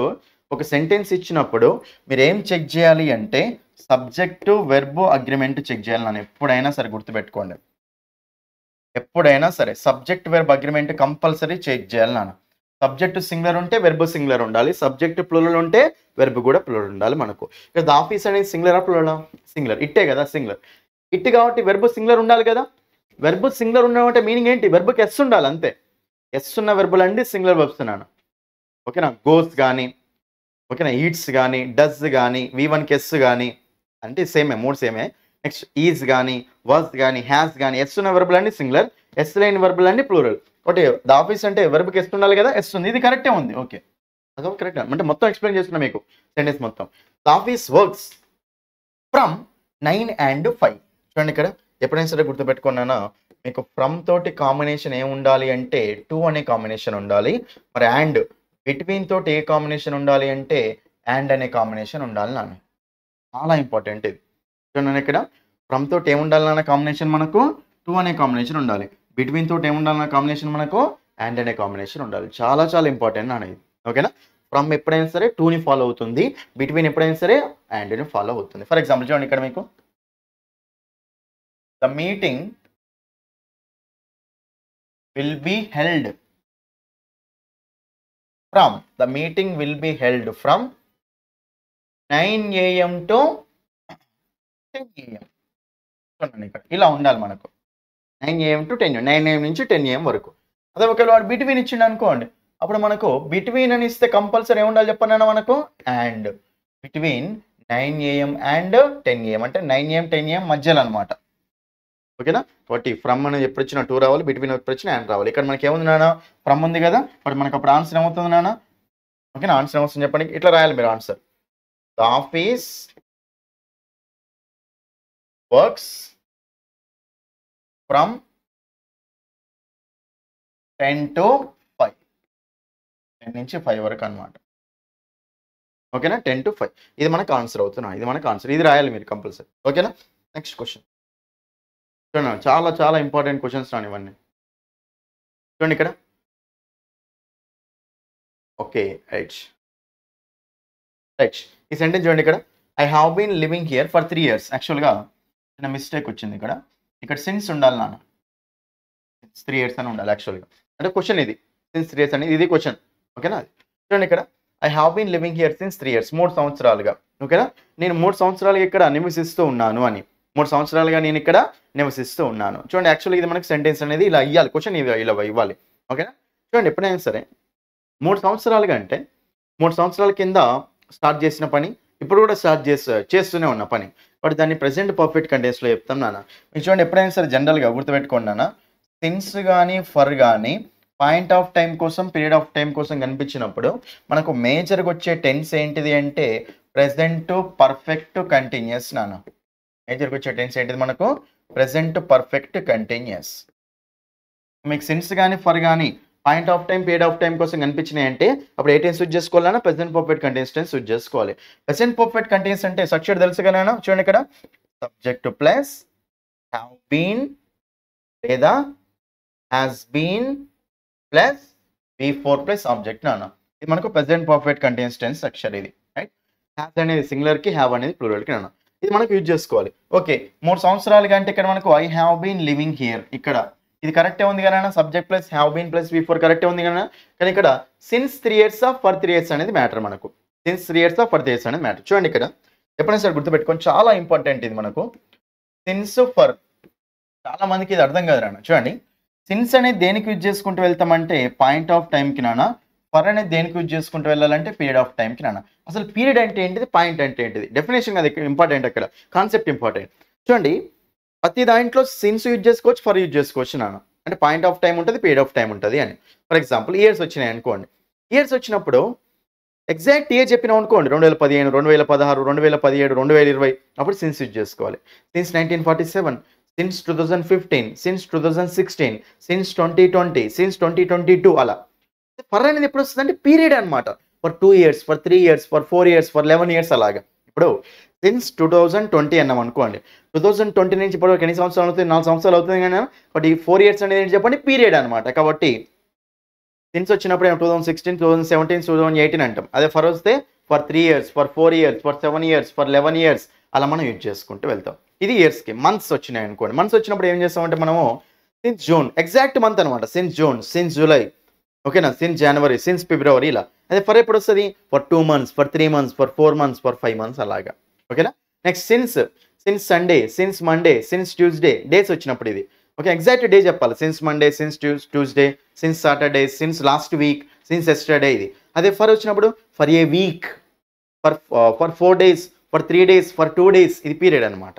ఒక సెంటెన్స్ ఇచ్చినప్పుడు మీరు ఏం చెక్ చేయాలి అంటే సబ్జెక్టు వెర్బ్ అగ్రిమెంట్ చెక్ చేయాలి నాన్న. ఎప్పుడైనా సరే గుర్తుపెట్టుకోండి, ఎప్పుడైనా సరే subject verb agreement compulsory check చేయాలి నాన్న. సబ్జెక్ట్ సింగులర్ ఉంటే వెర్బ్ సింగులర్ ఉండాలి, సబ్జెక్ట్ ప్లూరల్ ఉంటే వెర్బ్ కూడా ప్లూరల్ ఉండాలి మనకు. ఇక్కడ ద ఆఫీస్ అనేది సింగులరా ప్లూరలా? సింగులర్. ఇట్టే కదా సింగులర్. ఇట్ కాబట్టి వెర్బ్ సింగులర్ ఉండాలి కదా. వెర్బ్ సింగులర్ ఉన్నామంటే మీనింగ్ ఏంటి? వెర్బ్కి ఎస్ ఉండాలి అంతే. ఎస్ ఉన్న వెర్బులు అండి సింగులర్ వెర్బ్స్ నాన్న. ఓకేనా? గోస్ కానీ, ఓకేనా, ఈట్స్ కానీ, డస్ కానీ, V1కి ఎస్ కానీ అంటే సేమే, మూడు సేమే. నెక్స్ట్ ఈజ్ కానీ, వాజ్ కానీ, హ్యాస్ కానీ, ఎస్ ఉన్న వెర్బులు అండి సింగులర్, ఎస్ లేని వెర్బులు అండి ప్లూరల్. ఒకటి ద ఆఫీస్ అంటే వెర్బ్కి ఎస్ ఉండాలి కదా, ఎస్ ఉంది, ఇది కరెక్టే ఉంది. ఓకే, అదో కరెక్ట్ అంటే మొత్తం ఎక్స్ప్లెయిన్ చేస్తున్నా మీకు సెంటెన్స్ మొత్తం. The office works from 9 and 5. చూడండి ఇక్కడ ఎప్పుడైనా సరే గుర్తుపెట్టుకున్నానా మీకు ఫ్రమ్ తోటి కాంబినేషన్ ఏం ఉండాలి అంటే 2 అనే కాంబినేషన్ ఉండాలి. మరి అండ్ బిట్వీన్ తోటి ఏ కాంబినేషన్ ఉండాలి అంటే అండ్ అనే కాంబినేషన్ ఉండాలి నాన్న. చాలా ఇంపార్టెంట్ ఇది. చూడండి ఇక్కడ ఫ్రమ్ తోటి ఏముండాలి నాన్న కాంబినేషన్ మనకు 2 అనే కాంబినేషన్ ఉండాలి. బిట్వీన్ తోటి ఏముండాలన్న కాంబినేషన్ మనకు అండ్ అనే కాంబినేషన్ ఉండాలి. చాలా చాలా ఇంపార్టెంట్ నాన్న ఇది. ఓకేనా? ఫ్రమ్ ఎప్పుడైనా సరే 2ని ఫాలో అవుతుంది, బిట్వీన్ ఎప్పుడైనా సరే అండ్ని ఫాలో అవుతుంది. ఫర్ ఎగ్జాంపుల్ చూడండి ఇక్కడ మీకు the meeting will be held from, the meeting will be held from 9 AM to 10 AM. చూడండి ఇక్కడ ఇలా ఉండాలి మనకు 9 AM to 10 AM, 9 AM నుంచి 10 AM వరకు. అదే ఒకవేళ వాడు బిట్వీన్ ఇచ్చిండు అనుకోండి, అప్పుడు మనకు బిట్వీన్ అని ఇస్తే కంపల్సరీ ఏముండాలి చెప్పండి మనకు and. Between 9 AM and 10 AM అంటే 9 AM 10 AM మధ్యలో అనమాట. ఓకేనా? కాబట్టి ఫ్రమ్ అనేది ఎప్పుడు వచ్చినా 2 రావాలి, బిట్వీన్ ఎప్పుడు వచ్చినా అండ్ రావాలి. ఇక్కడ మనకి ఏముంది నాన్న? ఫ్రమ్ ఉంది కదా, బట్ మనకు అప్పుడు ఆన్సర్ ఏమవుతుంది నాన్న? ఓకేనా? ఆన్సర్ ఏమవుతుంది చెప్పండి, ఇట్లా రాయాలి మీరు answer. The office works from 10 to 5, 10 నుంచి 5 వరకు అనమాట. ఓకేనా? 10 to 5 ఇది మనకు ఆన్సర్ అవుతున్నా, ఇది మనకు ఆన్సర్, ఇది రాయాలి మీరు కంపల్సరీ. ఓకేనా? నెక్స్ట్ క్వశ్చన్ చూడండి, చాలా చాలా ఇంపార్టెంట్ క్వశ్చన్స్ రాని ఇవన్నీ. చూడండి ఇక్కడ. Okay right. ఈ సెంటెన్స్ చూడండి ఇక్కడ. I have been living here for 3 years. యాక్చువల్గా చిన్న మిస్టేక్ వచ్చింది ఇక్కడ. ఇక్కడ సిన్స్ ఉండాలి నాన్న, 3 years అని ఉండాలి యాక్చువల్గా. అంటే క్వశ్చన్ ఇది సిన్స్ 3 years అనేది ఇది క్వశ్చన్. ఓకేనా? చూడండి ఇక్కడ I have been living here since 3 years, 3 సంవత్సరాలుగా. ఓకేనా? నేను 3 సంవత్సరాలుగా ఇక్కడ నివసిస్తూ ఉన్నాను అని, 3 సంవత్సరాలుగా నేను ఇక్కడ నివసిస్తూ ఉన్నాను. చూడండి యాక్చువల్గా ఇది మనకి సెంటెన్స్ అనేది ఇలా ఇవ్వాలి, క్వశ్చన్ ఇలా ఇవ్వాలి. ఓకేనా? చూడండి ఎప్పుడైనా సరే 3 సంవత్సరాలుగా అంటే 3 సంవత్సరాల కింద స్టార్ట్ చేసిన పని ఇప్పుడు కూడా స్టార్ట్ చేస్తూనే ఉన్న పని, బట్ దాన్ని ప్రెసెంట్ పర్ఫెక్ట్ కంటెన్స్లో చెప్తాం నాన్న. మీకు చూడండి ఎప్పుడైనా సరే జనరల్గా గుర్తుపెట్టుకోండి నాన్న, సిన్స్ కానీ ఫర్ కానీ పాయింట్ ఆఫ్ టైం కోసం పీరియడ్ ఆఫ్ టైం కోసం కనిపించినప్పుడు మనకు మేజర్గా వచ్చే టెన్స్ ఏంటిది అంటే ప్రెసెంట్ పర్ఫెక్ట్ కంటిన్యూస్ నాన్న. మేజర్గా వచ్చే టెన్స్ ఏంటిది మనకు ప్రెసెంట్ పర్ఫెక్ట్ కంటిన్యూస్. మీకు సిన్స్ కానీ ఫర్ కానీ point of time period of time కోసం కనిపించినాయి అంటే అప్పుడు ఏ టెన్స్ యూజ్ చేసుకోవాలన్నా present perfect continuous tense use చేసుకోవాలి. ప్రెసెంట్ పర్ఫెక్ట్ కంటిన్యూస్ అంటే స్ట్రక్చర్ తెలుసు కదా. చూడండి ఇక్కడ సబ్జెక్ట్ ప్లస్ హ్యావ్ బీన్ లేదా has been plus V4 plus object నాన్న. ఇది మనకు present perfect continuous tense structure ఇది. రైట్? హ్యాస్ అనేది సింగులర్కి, హ్యావ్ అనేది ప్లూరల్కి నాన్న. ఇది మనకు యూజ్ చేసుకోవాలి. ఓకే 3 సంవత్సరాలుగా అంటే ఇక్కడ మనకు I have been living here, ఇక్కడ ఇది కరెక్టే ఉంది కదా, subject plus have been plus V4 కరెక్టే ఉంది కదా. కానీ ఇక్కడ సిన్స్ 3 years ఫర్ 3 years అనేది మ్యాటర్ మనకు. సిన్స్ 3 years ఫర్ 3 years అనేది మ్యాటర్. చూడండి ఇక్కడ ఎప్పుడైనా సరే గుర్తుపెట్టుకోండి, చాలా ఇంపార్టెంట్ ఇది మనకు. సిన్స్ ఫర్ చాలా మందికి ఇది అర్థం కాదు నాన్న. చూడండి సిన్స్ అనేది దేనికి యూజ్ చేసుకుంటూ వెళ్తామంటే పాయింట్ ఆఫ్ టైంకి నాన్న, ఫర్ అనేది దేనికి యూజ్ చేసుకుంటూ వెళ్ళాలంటే పీరియడ్ ఆఫ్ టైంకి నాన్న. అసలు పీరియడ్ అంటే ఏంటిది, పాయింట్ అంటే ఏంటిది, డెఫినేషన్ అది ఇంపార్టెంట్, అక్కడ కాన్సెప్ట్ ఇంపార్టెంట్. చూడండి ప్రతి దాంట్లో సిన్స్ యూజ్ చేసుకోవచ్చు, ఫర్ యూజ్ చేసుకోవచ్చు నాన్న. అంటే పాయింట్ ఆఫ్ టైం ఉంటుంది, పీరియడ్ ఆఫ్ టైం ఉంటుంది అని. ఫర్ ఎగ్జాంపుల్ ఇయర్స్ వచ్చినాయి అనుకోండి, ఇయర్స్ వచ్చినప్పుడు ఎగ్జాక్ట్ ఇయర్ చెప్పినాం అనుకోండి 2015, 2016, 2017, 2020 అప్పుడు సిన్స్ యూజ్ చేసుకోవాలి. Since 1947, since 2015, since 2016, since 2020, since 2022 అలా. ఫర్ అనేది ఎప్పుడు వస్తుంది అంటే పీరియడ్ అనమాట. For 2 years, for 3 years, for 4 years, for 11 years అలాగా. ఇప్పుడు సిన్స్ 2020 అన్నాం అనుకోండి, 2020 నుంచి ఇప్పటివరకు ఎన్ని సంవత్సరాలు అవుతుంది? 4 సంవత్సరాలు అవుతుంది కానీ బట్ ఈ 4 years అనేది ఏంటి చెప్పండి? పీరియడ్ అనమాట. కాబట్టి సిన్స్ వచ్చినప్పుడు 2016, 2017, 2018 అంటాం. అదే ఫర్ వస్తే for 3 years, for 4 years, for 7 years, for 11 years అలా మనం యూజ్ చేసుకుంటూ వెళ్తాం. ఇది ఇయర్స్కి. మంత్స్ వచ్చినాయి అనుకోండి, మంత్స్ వచ్చినప్పుడు ఏం చేస్తామంటే మనము సిన్స్ జూన్ ఎగ్జాక్ట్ మంత్ అనమాట. సిన్స్ జూన్, సిన్స్ జూలై, ఓకేనా, సిన్స్ జనవరి, సిన్స్ ఫిబ్రవరి ఇలా. అదే ఫర్ ఎప్పుడు వస్తుంది? For 2 months, for 3 months, for 4 months, for 5 months అలాగా. ఓకేనా. Next since Sunday, since Monday, since Tuesday, days వచ్చినప్పుడు ఇది. ఓకే, ఎగ్జాక్ట్ డే చెప్పాలి. Since Monday, since Tuesday, since Saturday, since last week, since yesterday ఇది. అదే ఫర్ వచ్చినప్పుడు for a week, for 4 days, for 3 days, for 2 days ఇది పీరియడ్ అనమాట.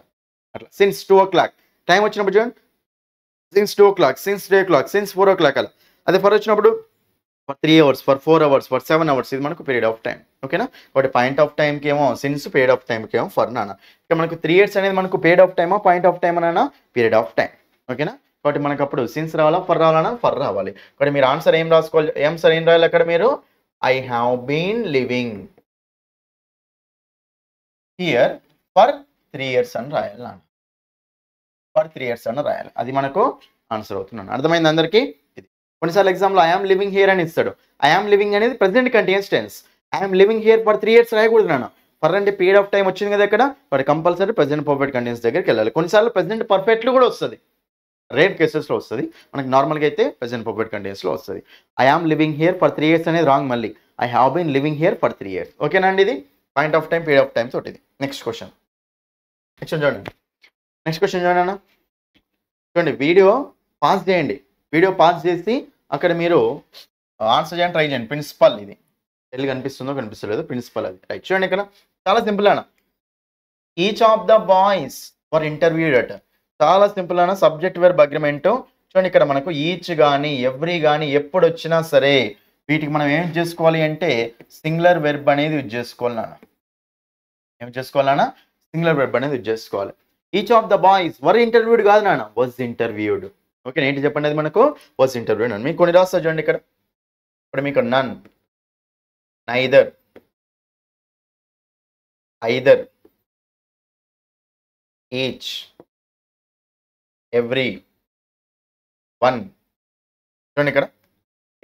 అట్లా సిన్స్ 2 o'clock టైం వచ్చినప్పుడు చూడండి, since 2 o'clock, since 3 o'clock, since 4 o'clock అలా. అదే ఫర్ వచ్చినప్పుడు for 3 hours, for 4 hours, for 7 hours ఇది మనకు పీరియడ్ ఆఫ్ టైం. ఓకేనా. కాబట్టి పాయింట్ ఆఫ్ టైంకి ఏమో సిన్స్, పీరియడ్ ఆఫ్ టైంకి ఏమో ఫర్ నాన్న. ఇక మనకు 3 years అనేది మనకు పీరియడ్ ఆఫ్ టైమా, పాయింట్ ఆఫ్ టైం అన్నా? Period of time. ఓకేనా. కాబట్టి మనకు అప్పుడు సిన్స్ రావాలా, ఫర్ రావాలన్నా? ఫర్ రావాలి. కాబట్టి మీరు ఆన్సర్ ఏం రాసుకోవాలి? ఆన్సర్ ఏం రాయాలి అక్కడ మీరు? I have been living here for 3 years అని రాయాలి నాన్న. ఫర్ 3 years అని రాయాలి. అది మనకు ఆన్సర్ అవుతున్నాను. అర్థమైంది అందరికీ? ఇది కొన్నిసార్లు ఎగ్జామ్లో ఐఆమ్ లివింగ్ హియర్ అని ఇస్తాడు. ఐఆమ్ లివింగ్ అనేది present continuous tense. I am living here for 3 years రాయకూడదు నాన్న. ఫర్ అంటే పీరియడ్ ఆఫ్ టైం వచ్చింది కదా ఇక్కడ, but compulsory present perfect continuous దగ్గరికి వెళ్ళాలి. కొన్నిసార్లు ప్రెసెంట్ పర్ఫెక్ట్లు కూడా వస్తుంది, రేర్ కేసెస్లో వస్తుంది. మనకి నార్మల్గా అయితే ప్రెసెంట్ పర్ఫెక్ట్ కంటిన్యూస్లో వస్తుంది. I am living here for 3 years అనేది రాంగ్. మళ్ళీ I have been living here for 3 years. ఓకేనా అండి? ఇది point of time, period of time తోటి. నెక్స్ట్ క్వశ్చన్ చూడండి. నెక్స్ట్ క్వశ్చన్ చూడండి అన్న. చూడండి, వీడియో పాస్ చేయండి. వీడియో పాస్ చేసి అక్కడ మీరు ఆన్సర్ చేయడానికి ట్రై చేయండి. ప్రిన్సిపల్ ఇది ఎల్లు కనిపిస్తుందో కనిపిస్తలేదు, ప్రిన్సిపల్ అది. రైట్, చూడండి ఇక్కడ చాలా సింపుల్ అన్న. Each of the boys for interviewed అట. చాలా సింపుల్ అన్న. Subject verb agreement. చూడండి ఇక్కడ మనకు ఈచ్ కానీ ఎవ్రీ కానీ ఎప్పుడు వచ్చినా సరే వీటికి మనం ఏం చేసుకోవాలి అంటే సింగులర్ వెర్బ్ అనేది యూజ్ చేసుకోవాలి నాన్న. ఏం చేసుకోవాలన్నా? సింగులర్ వెర్బ్ అనేది యూజ్ చేసుకోవాలి. Each of the boys were interviewed కాదు నాన్న, వాజ్ ఇంటర్వ్యూడ్. ఓకే, ఏంటి చెప్పండి? అది మనకు వాజ్ ఇంటర్వ్యూడ్ అని. మీకు కొన్ని రాస్తా చూడండి ఇక్కడ. ఇప్పుడు మీకు none, neither, either, each, every, one. చూడండి ఇక్కడ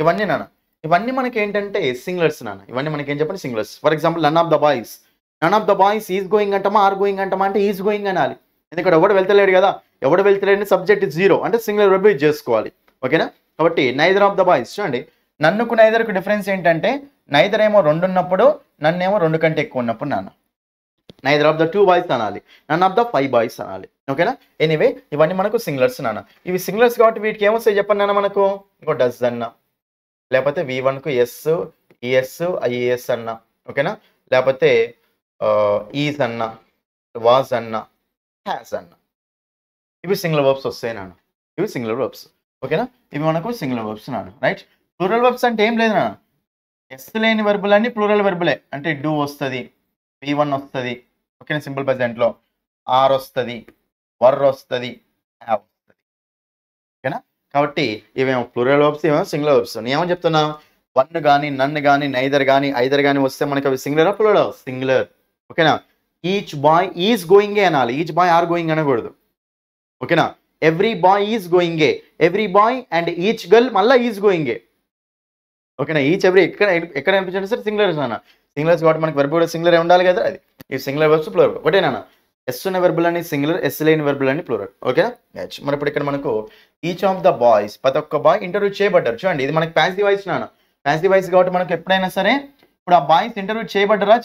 ఇవన్నీ నాన్న, ఇవన్నీ మనకి ఏంటంటే సింగులర్స్ నాన్న. ఇవన్నీ మనకి ఏం చెప్పండి? Singulars. For example none of the boys. None of the boys is going అంటామా, ఆర్ గోయింగ్ అంటామా అంటే ఈజ్ గోయింగ్ అనాలి. ఎందుకంటే ఎవడు వెళ్తలేడు కదా, ఎవడు వెళ్తలేడు సబ్జెక్ట్ జీరో అంటే సింగులర్ వెర్బ్ యూజ్ చేసుకోవాలి. ఓకేనా. కాబట్టి నైదర్ ఆఫ్ ద బాయ్స్. చూడండి, నన్నుకు నైదర్కు డిఫరెన్స్ ఏంటంటే నైదర్ ఏమో 2 ఉన్నప్పుడు, నన్నేమో 2 కంటే ఎక్కువ ఉన్నప్పుడు నాన్న. నైదర్ ఆఫ్ ద 2 బాయ్స్ అనాలి, నన్ ఆఫ్ ద 5 బాయ్స్ అనాలి. ఓకేనా. ఎనీవే ఇవన్నీ మనకు సింగులర్స్ నాన్న. ఇవి సింగులర్స్ కాబట్టి వీటికి ఏమొస్తాయి చెప్పండి నాన్న మనకు? ఇంకో డస్ అన్న, లేకపోతే V1కు ఎస్, ఈఎస్, ఐఏఎస్ అన్న. ఓకేనా. లేకపోతే ఈజ్ అన్న, వాజ్ అన్న, హ్యాస్ అన్న. ఇవి సింగులర్ వర్బ్స్ వస్తాయి నాన్న. ఇవి సింగులర్ వర్బ్స్. ఓకేనా. ఇవి మనకు సింగులర్ వర్బ్స్ నాన్న. రైట్. ప్లూరల్ వర్బ్స్ అంటే ఏం లేదు నాన్న, ఎస్ లేని వెర్బులన్నీ ప్లూరల్ వెర్బులే. అంటే డూ వస్తుంది, V1 వస్తుంది. ఓకేనా. సింపుల్ ప్రెజెంట్లో ఆర్ వస్తుంది, వర్ వస్తుంది, హ్యావ్ వస్తుంది. ఓకేనా. కాబట్టి ఇవేమో ప్లూరల్ వర్బ్స్, ఇవేమో సింగులర్ వర్బ్స్. నేనేమో చెప్తున్నా, వన్ కానీ, నన్ను కానీ, నైదర్ కానీ, ఐదర్ కానీ వస్తే మనకి అవి సింగులర్, ప్లూరల్? సింగులర్. ఓకేనా. ఈచ్ బాయ్ ఈజ్ గోయింగే అనాలి, ఈచ్ బాయ్ ఆర్ గోయింగ్ అనకూడదు. ఓకేనా. ఎవ్రీ బాయ్ ఈజ్ గోయింగే, every boy and each girl మళ్ళీ ఈజ్ గోయింగే. ఓకేనా. ఈచ్ ఎవ్రీ ఎక్కడ అనిపించండి సార్? సింగులర్స్ నాన్న. సింగులర్స్ కాబట్టి మనకి వెర్బ్ కూడా సింగులర్ ఉండాలి కదా. అది ఈ సింగులర్ వర్బ్స్, ప్లూరల్ ఒకటే నాన్న. ఎస్ ఉన్న వెర్బులని సింగులర్, ఎస్ లేని వెర్బులని ప్లూరల్. ఓకేనా. మరి ఇప్పుడు ఇక్కడ మనకు ఈచ్ ఆఫ్ ద బాయ్స్, ప్రతి ఒక్క బాయ్ ఇంటర్వ్యూ చేయబడ్డారు. చూడండి, ఇది మనకి ప్యాసివ్ వాయిస్ నాన్న. ప్యాసివ్ వాయిస్ కాబట్టి మనకు ఎప్పుడైనా సరే ఇప్పుడు ఆ బాయ్స్ ఇంటర్వ్యూ చేయబడ్డరా,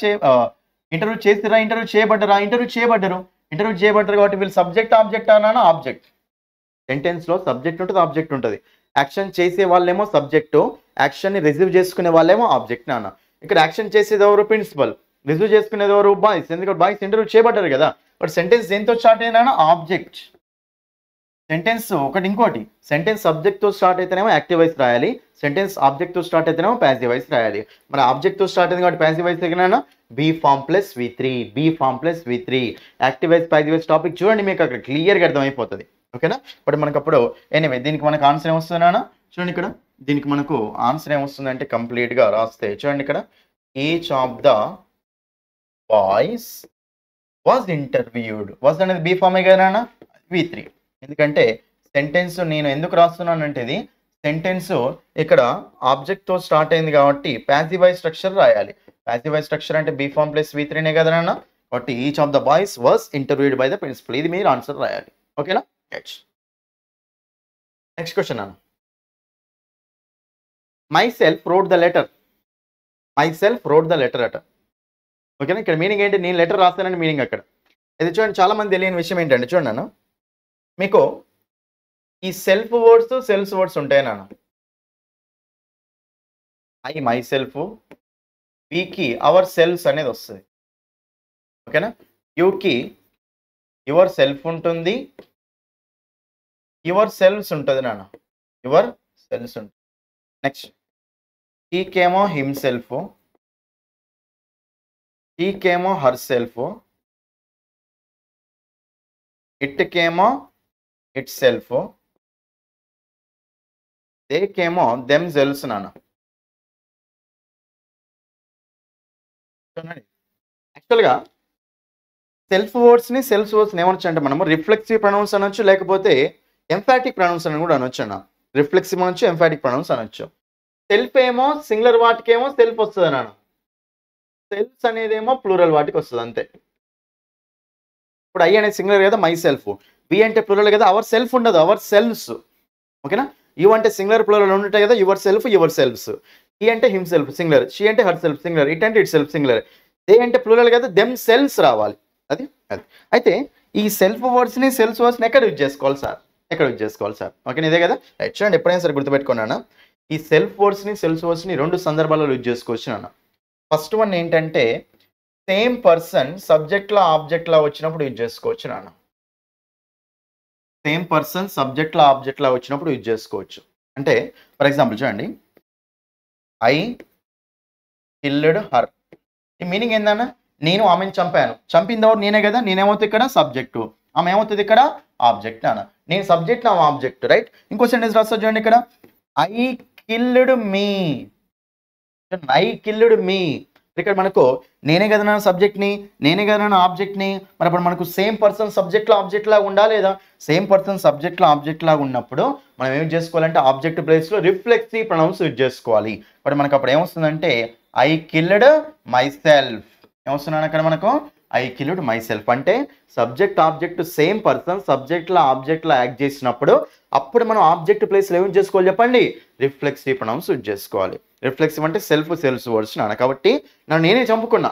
ఇంటర్వ్యూ చేసిరా, ఇంటర్వ్యూ చేయబడ్డరా, ఇంటర్వ్యూ చేయబడ్డారు. ఇంటర్వ్యూ చేయబడ్డారు కాబట్టి వీళ్ళు సబ్జెక్ట్, ఆబ్జెక్ట్ అన్నా? ఆబ్జెక్ట్. సెంటెన్స్లో సబ్జెక్ట్ ఉంటుంది, ఆబ్జెక్ట్ ఉంటుంది. యాక్షన్ చేసే వాళ్ళేమో సబ్జెక్టు, యాక్షన్ని రిసీవ్ చేసుకునే వాళ్ళేమో ఆబ్జెక్ట్ నాన్న. ఇక్కడ యాక్షన్ చేసేది ఎవరు? ప్రిన్సిపల్. రిసీవ్ చేసుకునేది ఎవరు? బాయ్స్. ఎందుకంటే బాయ్స్ ఇంటర్వ్యూ చేయబడ్డారు కదా. బట్ సెంటెన్స్ దేంతో స్టార్ట్ అయినా? ఆబ్జెక్ట్. సెంటెన్స్ ఒకటి. ఇంకోటి, సెంటెన్స్ సబ్జెక్ట్తో స్టార్ట్ అయితేనేమో యాక్టివ్ వాయిస్ రాయాలి, సెంటెన్స్ ఆబ్జెక్ట్తో స్టార్ట్ అయితేనేమో ప్యాసివ్ వాయిస్ రాయాలి. మరి ఆబ్జెక్ట్తో స్టార్ట్ అయింది కాబట్టి ప్యాసివ్ వాయిస్ దగ్గర be form plus V3, be form plus V3. Active voice, passive voice topic చూడండి, మీకు అక్కడ క్లియర్గా అర్థమైపోతుంది. ఓకేనా. బట్ మనకు అప్పుడు ఎనీవే దీనికి మనకు ఆన్సర్ ఏమొస్తుందా? చూడండి ఇక్కడ దీనికి మనకు ఆన్సర్ ఏమొస్తుందంటే కంప్లీట్గా రాస్తే చూడండి ఇక్కడ each of the boys was interviewed. Was అనేది బీ ఫామే కదా V3. ఎందుకంటే సెంటెన్స్ నేను ఎందుకు రాస్తున్నానంటే ఇది సెంటెన్స్ ఇక్కడ ఆబ్జెక్ట్తో స్టార్ట్ అయింది కాబట్టి ప్యాసివైజ్ స్ట్రక్చర్ రాయాలి. ప్యాసివైజ్ స్ట్రక్చర్ అంటే బీ ఫామ్ ప్లస్ V3నే కదా నాన్న. కాబట్టి each of the boys was interviewed by the principal. ఇది మీరు ఆన్సర్ రాయాలి. ఓకేనా? నెక్స్ట్ క్వశ్చన్ అన్న. Myself wrote the letter. Myself wrote the letter అట. ఓకేనా? ఇక్కడ మీనింగ్ ఏంటి? నేను లెటర్ రాస్తానని మీనింగ్ అక్కడ. ఇది చూడండి, చాలా మంది తెలియని విషయం ఏంటంటే చూడండి నాన్న, మీకు ఈ సెల్ఫ్ వర్డ్స్ సెల్ఫ్ వర్డ్స్ ఉంటాయి నాన్న. ఐ మై సెల్ఫ్, వీకి అవర్ సెల్ఫ్స్ అనేది వస్తుంది. ఓకేనా? యూకి యువర్ సెల్ఫ్ ఉంటుంది, యువర్ సెల్ఫ్స్ ఉంటుంది నాన్న, యువర్ సెల్ఫ్స్ ఉంటుంది. నెక్స్ట్ హీకేమో హిమ్ సెల్ఫ్, హీకేమో హర్ సెల్ఫ్, ఇట్కేమో ఇట్ సెల్ఫ్, దేకేమో దెమ్ సెల్ఫ్స్ నాన్న. యాక్చువల్గా సెల్ఫ్ వర్డ్స్ని సెల్ఫ్ వర్డ్స్ని ఏమనొచ్చు అంటే మనము రిఫ్లెక్సివ్ ప్రొనౌన్స్ అనొచ్చు, లేకపోతే ఎంఫాటిక్ ప్రొనౌన్స్ అని కూడా అనొచ్చు అన్న. రిఫ్లెక్సివ్ అనొచ్చు, ఎంఫాటిక్ ప్రొనౌన్స్ అనొచ్చు. సెల్ఫ్ ఏమో సింగులర్ వాటికేమో సెల్ఫ్ వస్తుంది అన్న. సెల్ఫ్స్ అనేదేమో ప్లూరల్ వాటికి వస్తుంది అంతే. ఇప్పుడు ఐ అనేది సింగులర్ కదా, మై సెల్ఫ్. వి అంటే ప్లూరల్ కదా, అవర్ సెల్ఫ్ ఉండదు, అవర్ సెల్ఫ్స్. ఓకేనా? యు అంటే సింగులర్ ప్లూరల్ ఉంటాయి కదా, yourself yourselves. He అంటే హిమ్ సెల్ఫ్ సింగులర్, షీ అంటే హర్ సెల్ఫ్ సింగులర్, ఇట్ అంటే ఇట్ సెల్ఫ్ సింగులర్, దే అంటే ప్లూరల్ కదా, దెమ్ సెల్ఫ్స్ రావాలి. అది అది అయితే ఈ సెల్ఫ్ వర్డ్స్ని సెల్ఫ్ వర్డ్స్ని ఎక్కడ యూజ్ చేసుకోవాలి సార్? ఎక్కడ యూజ్ చేసుకోవాలి సార్? ఓకేనా? ఇదే కదా. రైట్. చూడండి, ఎప్పుడైనా సరే గుర్తుపెట్టుకున్నాను, ఈ సెల్ఫ్ వర్డ్స్ని సెల్ఫ్ వర్డ్స్ని రెండు సందర్భాల్లో యూజ్ చేసుకోవచ్చు నాన్న. ఫస్ట్ వన్ ఏంటంటే సేమ్ పర్సన్ సబ్జెక్ట్లా ఆబ్జెక్ట్లా వచ్చినప్పుడు యూజ్ చేసుకోవచ్చు నాన్న. సేమ్ పర్సన్ సబ్జెక్ట్లా ఆబ్జెక్ట్లా వచ్చినప్పుడు యూజ్ చేసుకోవచ్చు. అంటే ఫర్ ఎగ్జాంపుల్ చూడండి, ఐ కిల్డ్ హర్. ఈ మీనింగ్ ఏందన్న? నేను ఆమెను చంపాను. చంపిందెవరు? నేనే కదా. నేనేమవుతుంది ఇక్కడ? సబ్జెక్టు. ఆమె ఏమవుతుంది ఇక్కడ? ఆబ్జెక్ట్ అన్న. నేను సబ్జెక్ట్, నా ఆబ్జెక్ట్. రైట్. ఇంకో సెంటెన్స్ రాస్తా చూడండి ఇక్కడ, I killed me. I killed మీ. ఇక్కడ మనకు నేనే కదా నా సబ్జెక్ట్ని, నేనే కదా నా ఆబ్జెక్ట్ని. మరి అప్పుడు మనకు సేమ్ పర్సన్ సబ్జెక్ట్లో ఆబ్జెక్ట్ లాగా ఉండాలి లేదా? సేమ్ పర్సన్ సబ్జెక్ట్లో ఆబ్జెక్ట్ లాగా ఉన్నప్పుడు మనం ఏం చేసుకోవాలంటే ఆబ్జెక్ట్ ప్లేస్లో రిఫ్లెక్సివ్ ప్రొనౌన్స్ యూజ్ చేసుకోవాలి. బట్ మనకు అప్పుడు ఏమొస్తుందంటే ఐ కిల్డ్ మై సెల్ఫ్. ఏమొస్తున్నాను అక్కడ మనకు? I killed my self. అంటే సబ్జెక్ట్ ఆబ్జెక్ట్ సేమ్ పర్సన్ సబ్జెక్ట్లో ఆబ్జెక్ట్లో యాక్ట్ చేసినప్పుడు అప్పుడు మనం ఆబ్జెక్ట్ ప్లేస్లో ఏం చేసుకోవాలి చెప్పండి? రిఫ్లెక్సివ్ ప్రొనౌన్స్ యూజ్ చేసుకోవాలి. రిఫ్లెక్సివ్ అంటే సెల్ఫ్ సెల్ఫ్ వర్డ్స్ నాన్న. కాబట్టి నన్ను నేనే చంపుకున్నా,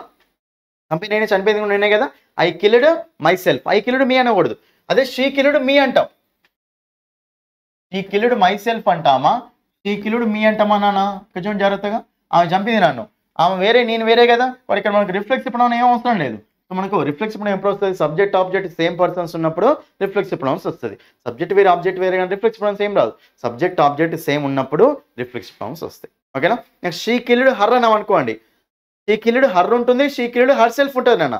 చంపి నేనే చనిపోయింది కూడా నేనే కదా. I killed myself. I killed me అనకూడదు. అదే షీ కిల్డ్ మీ అంటాం. షీ కిల్డ్ మై సెల్ఫ్ అంటామా, షీ కిల్డ్ మీ అంటామా నాన్న? కొంచెం జాగ్రత్తగా. ఆమె చంపింది నన్ను, ఆమె వేరే నేను వేరే కదా. మరి ఇక్కడ మనకు రిఫ్లెక్సివ్ ప్రొనౌన్ ఏం అవసరం లేదు. సో మనకు రిఫ్లెక్సివ్ ప్రొనౌన్ ఎప్పుడు వస్తుంది? సబ్జెక్ట్ ఆబ్జెక్ట్ సేమ్ పర్సన్స్ ఉన్నప్పుడు రిఫ్లెక్సివ్ ప్రొనౌన్స్ వస్తుంది. సబ్జెక్ట్ వేరే ఆబ్జెక్ట్ వేరే కానీ రిఫ్లెక్సివ్ ప్రొనౌన్స్ ఏం రాదు. సబ్జెక్ట్ ఆబ్జెక్ట్ సేమ్ ఉన్నప్పుడు రిఫ్లెక్సివ్ ప్రొనౌన్స్ వస్తాయి. ఓకేనా? నెక్స్ట్ షీ కిల్డ్ హర్ అన్నాం అనుకోండి, షీ కిల్డ్ హర్ ఉంటుంది, షీ కిల్డ్ హర్ సెల్ఫ్ ఉంటుంది నాన్న.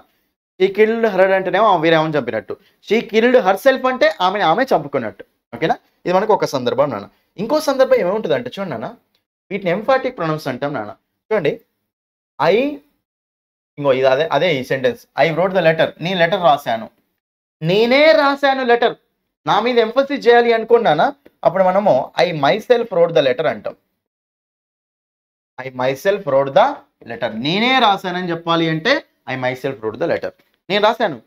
షీ కిల్డ్ హర్ అంటేనేమో ఆమె వేరే ఆమెను చంపినట్టు, షీ కిల్డ్ హర్ సెల్ఫ్ అంటే ఆమె చంపుకున్నట్టు. ఓకేనా? ఇది మనకు ఒక సందర్భం నాన్న. ఇంకో సందర్భం ఏముంటుంది అంటే చూడండి నాన్న, వీటిని ఎంఫాటిక్ ప్రొనౌన్స్ అంటాం నాన్న. చూడండి, ఐ ఇంకో ఇది అదే ఈ sentence, I wrote the letter. నేను లెటర్ రాశాను, నేనే రాశాను లెటర్. నా మీద ఎంఫసిస్ చేయాలి అనుకున్నానా, అప్పుడు మనము I myself wrote the letter అంటాం. I myself wrote the letter. నేనే రాశానని చెప్పాలి అంటే I myself wrote the letter. నేను రాశాను,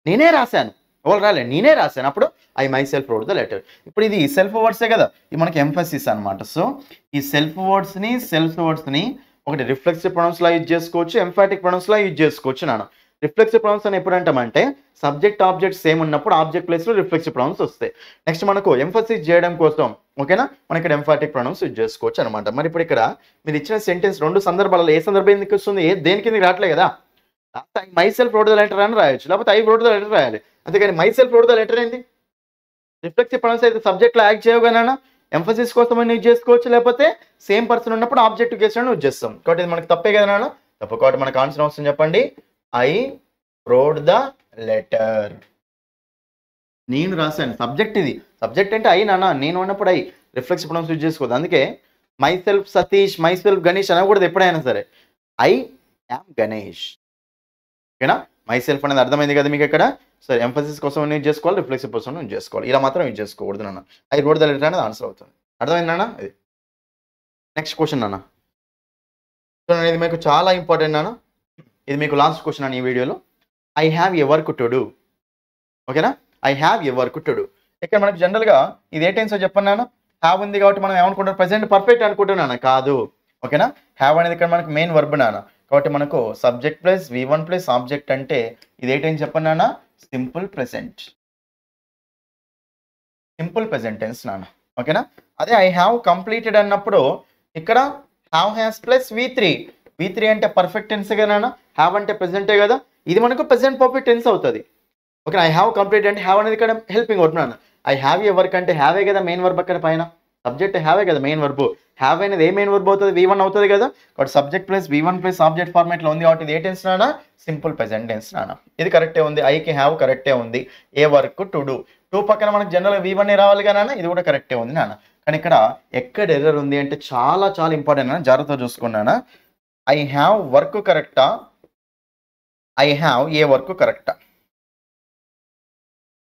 నేనే రాశాను, ఎవరు రాలే, నేనే రాశాను. అప్పుడు I myself wrote the letter. ఇప్పుడు ఇది సెల్ఫ్ వర్డ్సే కదా, ఇది మనకి ఎంఫసిస్ అనమాట. సో ఈ సెల్ఫ్ వర్డ్స్ని ఒకటి రిఫ్లెక్సివ్ ప్రొనౌన్స్లా యూజ్ చేసుకోవచ్చు, ఎంఫాటిక్ ప్రొనౌన్స్లా యూజ్ చేసుకోవచ్చు నాన్న. రిఫ్లెక్సివ్ ప్రొనౌన్స్ అని ఎప్పుడు అంటామంటే సబ్జెక్ట్ ఆబ్జెక్ట్ సేమ్ ఉన్నప్పుడు ఆబ్జెక్ట్ ప్లేస్లో రిఫ్లెక్సివ్ ప్రొనౌన్స్ వస్తాయి. నెక్స్ట్ మనకు ఎంఫసిస్ చేయడం కోసం ఓకేనా మనం ఇక్కడ ఎంఫాటిక్ ప్రొనౌన్స్ యూజ్ చేసుకోవచ్చు అనమాట. మరి ఇప్పుడు ఇక్కడ మీరు ఇచ్చిన సెంటెన్స్ రెండు సందర్భాలలో ఏ సందర్భం ఎందుకు వస్తుంది? దేనికి ఎందుకు రావట్లేదు కదా. My self wrote the letter అని రాయొచ్చు, లేకపోతే ఐ రోట్ ద లెటర్ రాయాలి. అంతేకాని my self wrote the letter ఏంది? రిఫ్లెక్సివ్ ప్రొనౌన్స్ అయితే సబ్జెక్ట్లో యాక్ట్ చేయగానే ఎంఫసిస్ కోసం యూజ్ చేసుకోవచ్చు, లేకపోతే సేమ్ పర్సన్ ఉన్నప్పుడు ఆబ్జెక్ట్ కేసులను యూజ్ చేస్తాం. కాబట్టి ఇది మనకు తప్పే కదా నాన్న, తప్పు. కాబట్టి మనకు ఆన్సర్ వస్తుంది చెప్పండి, ఐ రోట్ ద లెటర్. నేను రాశాను, సబ్జెక్ట్ ఇది. సబ్జెక్ట్ అంటే ఐ నాన్న, నేను ఉన్నప్పుడు ఐ. రిఫ్లెక్స్ ప్రొనౌన్స్ యూజ్ చేసుకోవద్దు. అందుకే myself Satish, myself Ganesh అనకూడదు ఎప్పుడైనా సరే. I am Ganesh. ఓకేనా? మై సెల్ఫ్ అనేది అర్థమైంది కదా మీకు ఇక్కడ. సరే, ఎంఫసిస్ కోసం యూజ్ చేసుకోవాలి, రిఫ్లెక్సివ్ కోసం యూజ్ చేసుకోవాలి. ఇలా మాత్రం యూజ్ చేసుకోకూడదు నాన్న. ఐ రోడ్ ద లెటర్ అనేది ఆన్సర్ అవుతుంది. అర్థమైంది నాన్న? ఇది నెక్స్ట్ క్వశ్చన్ నాన్న. చూడండి, ఇది మీకు చాలా ఇంపార్టెంట్ నాన్న. ఇది మీకు లాస్ట్ క్వశ్చన్ అన్న ఈ వీడియోలో. I have a work to do. ఓకేనా? I have a work to do. ఇక్కడ మనకు జనరల్గా ఇది ఏ టెన్స్ చెప్పండి నాన్న. హ్యావ్ ఉంది కాబట్టి మనం ఏమనుకుంటాం, ప్రెసెంట్ పర్ఫెక్ట్ అనుకుంటున్నాను. కాదు. ఓకేనా? హ్యావ్ అనేది ఇక్కడ మనకు మెయిన్ వర్బ్ నాన్న. కాబట్టి మనకు subject plus V1 plus object అంటే ఇది ఏ టెన్స్ చెప్పండి నాన్న. Simple present. Simple present tense నాన్న. ఓకేనా? అదే ఐ హ్యావ్ కంప్లీటెడ్ అన్నప్పుడు ఇక్కడ హ్యావ్ హ్యాస్ ప్లస్ V3 అంటే పర్ఫెక్ట్ టెన్స్ కదా నాన్న. హ్యావ్ అంటే ప్రెసెంటే కదా. ఇది మనకు ప్రెసెంట్ పర్ఫెక్ట్ టెన్స్ అవుతుంది. ఓకే, ఐ హ్యావ్ కంప్లీట్ అంటే హ్యావ్ అనేది ఇక్కడ హెల్పింగ్ వర్బ్ నాన్న. ఐ హ్యావ్ ఏ వర్క్ అంటే హ్యావే కదా మెయిన్ వర్బ్ అక్కడ పైన. సబ్జెక్ట్ హ్యావే కదా మెయిన్ వర్బ్. హ్యావ్ అనేది ఏ మెయిన్ వర్బ్ అవుతుంది, V1 అవుతుంది కదా. కాబట్టి subject plus V1 plus object ఫార్మాట్లో ఉంది కాబట్టి ఇది ఏ టెన్స్ నాన్న. సింపుల్ ప్రెసెంట్ టెన్స్ నాన్న. ఇది కరెక్టే ఉంది. ఐకి హ్యావ్ కరెక్టే ఉంది. ఏ వర్క్ టు డూ. టూ పక్కన మనకు జనరల్గా V1 రావాలి కదా నాన్న. ఇది కూడా కరెక్టే ఉంది నాన్న. కానీ ఇక్కడ ఎక్కడ ఎర్రర్ ఉంది అంటే చాలా చాలా ఇంపార్టెంట్ నాన్న. జాగ్రత్తగా చూసుకున్నానా. ఐ హ్యావ్ వర్క్ కరెక్టా, ఐ హ్యావ్ ఏ వర్క్ కరెక్టా.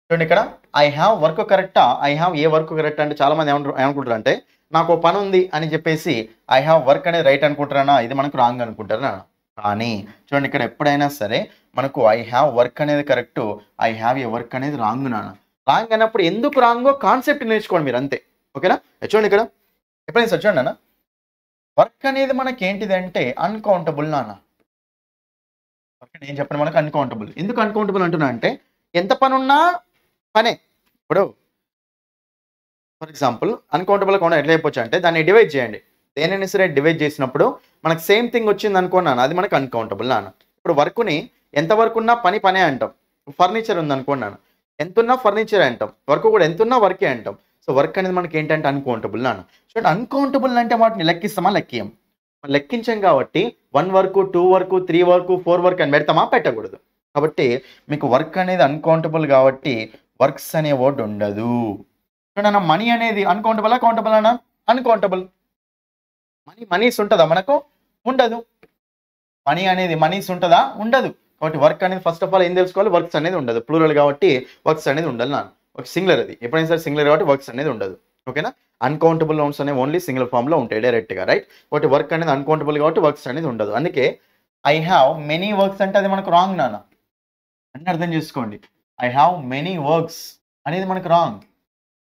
చూడండి, ఇక్కడ ఐ హ్యావ్ వర్క్ కరెక్టా, ఐ హ్యావ్ ఏ వర్క్ కరెక్టా అంటే చాలా మంది ఏమనుకుంటారు అంటే నాకు పని ఉంది అని చెప్పేసి ఐ హ్యావ్ వర్క్ అనేది రైట్ అనుకుంటారా. ఇది మనకు రాంగ్ అనుకుంటారా. కానీ చూడండి, ఇక్కడ ఎప్పుడైనా సరే మనకు ఐ హ్యావ్ వర్క్ అనేది correct, I have a work అనేది రాంగ్ నాన్న. రాంగ్ అన్నప్పుడు ఎందుకు రాంగో కాన్సెప్ట్ నేర్చుకోండి మీరు అంతే. ఓకేనా? చూడండి, ఇక్కడ ఎప్పుడైనా సార్ చూడండి నాన్న, వర్క్ అనేది మనకి ఏంటిది అంటే అన్కౌంటబుల్ నాన్న. వర్క్ నేను చెప్పండి మనకు అన్కౌంటబుల్. ఎందుకు అన్కౌంటబుల్ అంటున్నా అంటే ఎంత పని ఉన్నా పనే. ఇప్పుడు ఫర్ ఎగ్జాంపుల్ అన్కౌంటబుల్ కూడా ఎట్లా అయిపోవచ్చు అంటే దాన్ని డివైడ్ చేయండి. దేనైనా సరే డివైడ్ చేసినప్పుడు మనకు సేమ్ థింగ్ వచ్చింది అనుకున్నాను, అది మనకు అన్కౌంటబుల్ నాన్న. ఇప్పుడు వర్క్ని ఎంత వర్క్ ఉన్నా పనే అంటాం. ఫర్నిచర్ ఉంది అనుకున్నాను, ఎంత ఉన్నా ఫర్నిచర్ అంటాం. వర్క్ కూడా ఎంత ఉన్నా వర్కే అంటాం. సో వర్క్ అనేది మనకి ఏంటంటే అన్కౌంటబుల్ నాన్న. చూడండి, అన్కౌంటబుల్ అంటే వాటిని లెక్కిస్తామా, లెక్కియం. లెక్కించాం కాబట్టి 1 వరకు 2 వరకు 3 వరకు 4 వరకు అని పెడతామా, పెట్టకూడదు. కాబట్టి మీకు వర్క్ అనేది అన్కౌంటబుల్ కాబట్టి వర్క్స్ అనే వర్డ్ ఉండదు. చూడన్న, మనీ అనేది అన్కౌంటబుల్ కౌంటబుల్ అన్న. అన్కౌంటబుల్. మనీస్ ఉంటుందా మనకు, ఉండదు. మనీ అనేది మనీస్ ఉంటుందా, ఉండదు. కాబట్టి వర్క్ అనేది ఫస్ట్ ఆఫ్ ఆల్ ఏం తెలుసుకోవాలి, వర్క్స్ అనేది ఉండదు. ప్లూరల్ కాబట్టి వర్క్స్ అనేది ఉండదు నాన్న. ఒక సింగులర్ అది ఎప్పుడైనా సరే సింగులర్ కాబట్టి వర్క్స్ అనేది ఉండదు. ఓకేనా? అన్కౌంటబుల్ నౌన్స్ అనేవి ఓన్లీ సింగిల్ ఫామ్లో ఉంటాయి డైరెక్ట్గా. రైట్? కాబట్టి వర్క్ అనేది అన్కౌంటబుల్ కాబట్టి వర్క్స్ అనేది ఉండదు. అందుకే ఐ హ్యావ్ మెనీ వర్క్స్ అంటే అది మనకు రాంగ్ నాన్న. అన్నీ అర్థం చేసుకోండి. ఐ హ్యావ్ మెనీ వర్క్స్ అనేది మనకు రాంగ్.